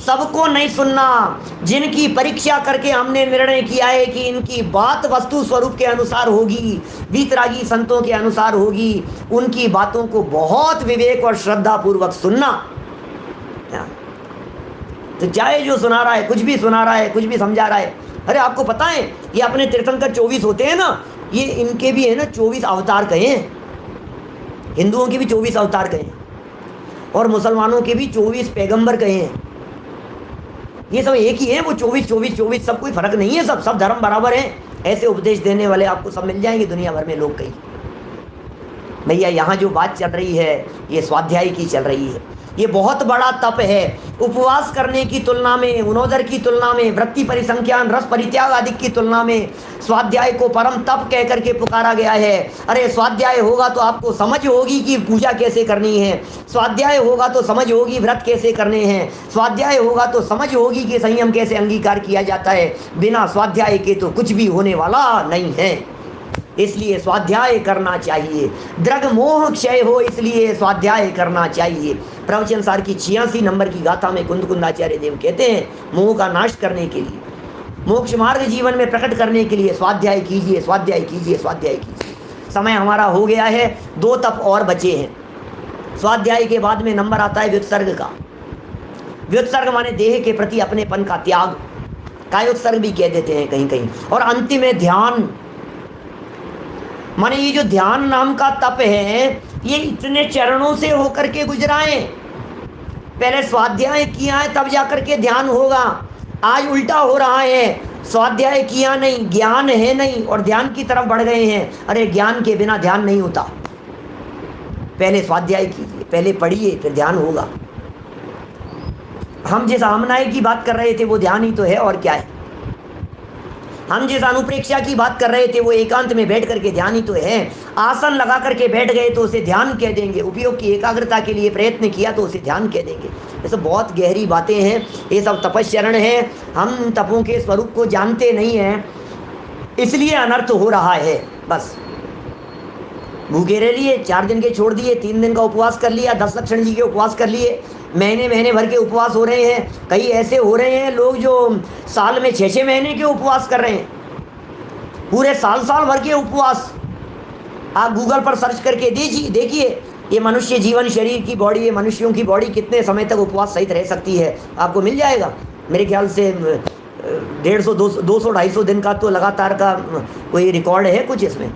सबको नहीं सुनना। जिनकी परीक्षा करके हमने निर्णय किया है कि इनकी बात वस्तु स्वरूप के अनुसार होगी, वीतरागी संतों के अनुसार होगी, उनकी बातों को बहुत विवेक और श्रद्धा पूर्वक सुनना। तो चाहे जो सुना रहा है, कुछ भी सुना रहा है, कुछ भी समझा रहा है। अरे आपको पता है ये अपने तीर्थंकर 24 होते हैं ना, ये इनके भी है ना 24 अवतार कहे हैं। हिंदुओं के भी 24 अवतार कहे हैं और मुसलमानों के भी 24 पैगंबर कहे हैं। ये सब एक ही है, वो 24 24 24, सब कोई फर्क नहीं है, सब धर्म बराबर है। ऐसे उपदेश देने वाले आपको सब मिल जाएंगे दुनिया भर में लोग कई। भैया यहाँ जो बात चल रही है ये स्वाध्याय की चल रही है। ये बहुत बड़ा तप है। उपवास करने की तुलना में, उनोदर की तुलना में, वृत्ति परिसंख्यान, रस परित्याग आदि की तुलना में स्वाध्याय को परम तप कह करके पुकारा गया है। अरे स्वाध्याय होगा तो आपको समझ होगी कि पूजा कैसे करनी है, स्वाध्याय होगा तो समझ होगी व्रत कैसे करने हैं, स्वाध्याय होगा तो समझ होगी कि संयम कैसे अंगीकार किया जाता है। बिना स्वाध्याय के तो कुछ भी होने वाला नहीं है। इसलिए स्वाध्याय करना चाहिए। द्रग मोह क्षय हो इसलिए स्वाध्याय करना चाहिए। प्रवचन सार की 86 नंबर की गाथा में कुंद कुंदाचार्य देव कहते हैं, मोह का नाश करने के लिए, मोक्ष मार्ग जीवन में प्रकट करने के लिए स्वाध्याय कीजिए, स्वाध्याय कीजिए, स्वाध्याय कीजिए। समय हमारा हो गया है, 2 तप और बचे हैं। स्वाध्याय के बाद में नंबर आता है व्युत्सर्ग का। व्युत्सर्ग माने देह के प्रति अपनेपन का त्याग, कायोत्सर्ग भी कह देते हैं कहीं कहीं। और अंतिम है ध्यान। माने ये जो ध्यान नाम का तप है ये इतने चरणों से होकर के गुजरा है। पहले स्वाध्याय किया है तब जाकर के ध्यान होगा। आज उल्टा हो रहा है, स्वाध्याय किया नहीं, ज्ञान है नहीं और ध्यान की तरफ बढ़ गए हैं। अरे ज्ञान के बिना ध्यान नहीं होता। पहले स्वाध्याय कीजिए, पहले पढ़िए, फिर ध्यान होगा। हम जिस आमनाय की बात कर रहे थे वो ध्यान ही तो है, और क्या है। हम जिस अनुप्रेक्षा की बात कर रहे थे वो एकांत में बैठ करके ध्यान ही तो है। आसन लगा करके बैठ गए तो उसे ध्यान कह देंगे, उपयोग की एकाग्रता के लिए प्रयत्न किया तो उसे ध्यान कह देंगे। ये सब बहुत गहरी बातें हैं, ये सब तपश्चरण है। हम तपों के स्वरूप को जानते नहीं हैं, इसलिए अनर्थ हो रहा है। बस भूखे रह लिए, 4 दिन के छोड़ दिए, 3 दिन का उपवास कर लिया, 10 लक्षण जी के उपवास कर लिए, महीने भर के उपवास हो रहे हैं। कई ऐसे हो रहे हैं लोग जो साल में 6-6 महीने के उपवास कर रहे हैं, पूरे साल भर के उपवास। आप गूगल पर सर्च करके देखिए ये मनुष्य जीवन शरीर की बॉडी, ये मनुष्यों की बॉडी कितने समय तक उपवास सहित रह सकती है, आपको मिल जाएगा। मेरे ख्याल से 150, 200, 250 दिन का तो लगातार का कोई रिकॉर्ड है कुछ इसमें।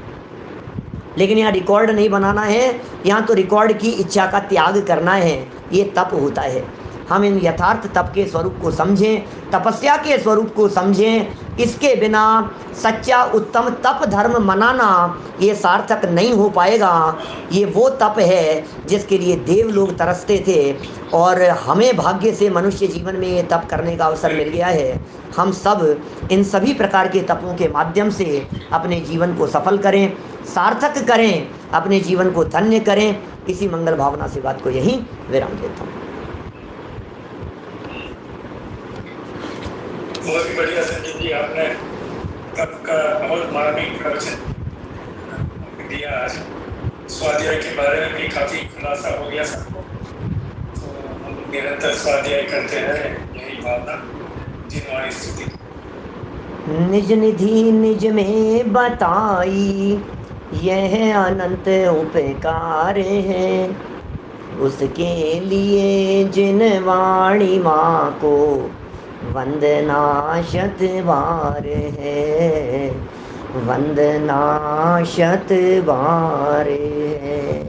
लेकिन यहाँ रिकॉर्ड नहीं बनाना है, यहाँ तो रिकॉर्ड की इच्छा का त्याग करना है। ये तप होता है। हम इन यथार्थ तप के स्वरूप को समझें, तपस्या के स्वरूप को समझें। इसके बिना सच्चा उत्तम तप धर्म मनाना ये सार्थक नहीं हो पाएगा। ये वो तप है जिसके लिए देव लोग तरसते थे और हमें भाग्य से मनुष्य जीवन में ये तप करने का अवसर मिल गया है। हम सब इन सभी प्रकार के तपों के माध्यम से अपने जीवन को सफल करें, सार्थक करें, अपने जीवन को धन्य करें। इसी मंगल भावना से बात को यहीं विराम देता हूँ। बहुत ही बढ़िया संजय जी, आपने तप का अमल मार्मिक प्रवचन दिया। आज स्वाध्याय के बारे में भी काफी खुलासा हो गया सबको। तो हम निरंतर स्वाध्याय करते रहे, यही भावना जिनवाणी स्तुति। निज निधि निज में बताई यह अनंत उपकार है, उसके लिए जिन वाणी माँ को वंदना शत बार है, वंदना शत बार है।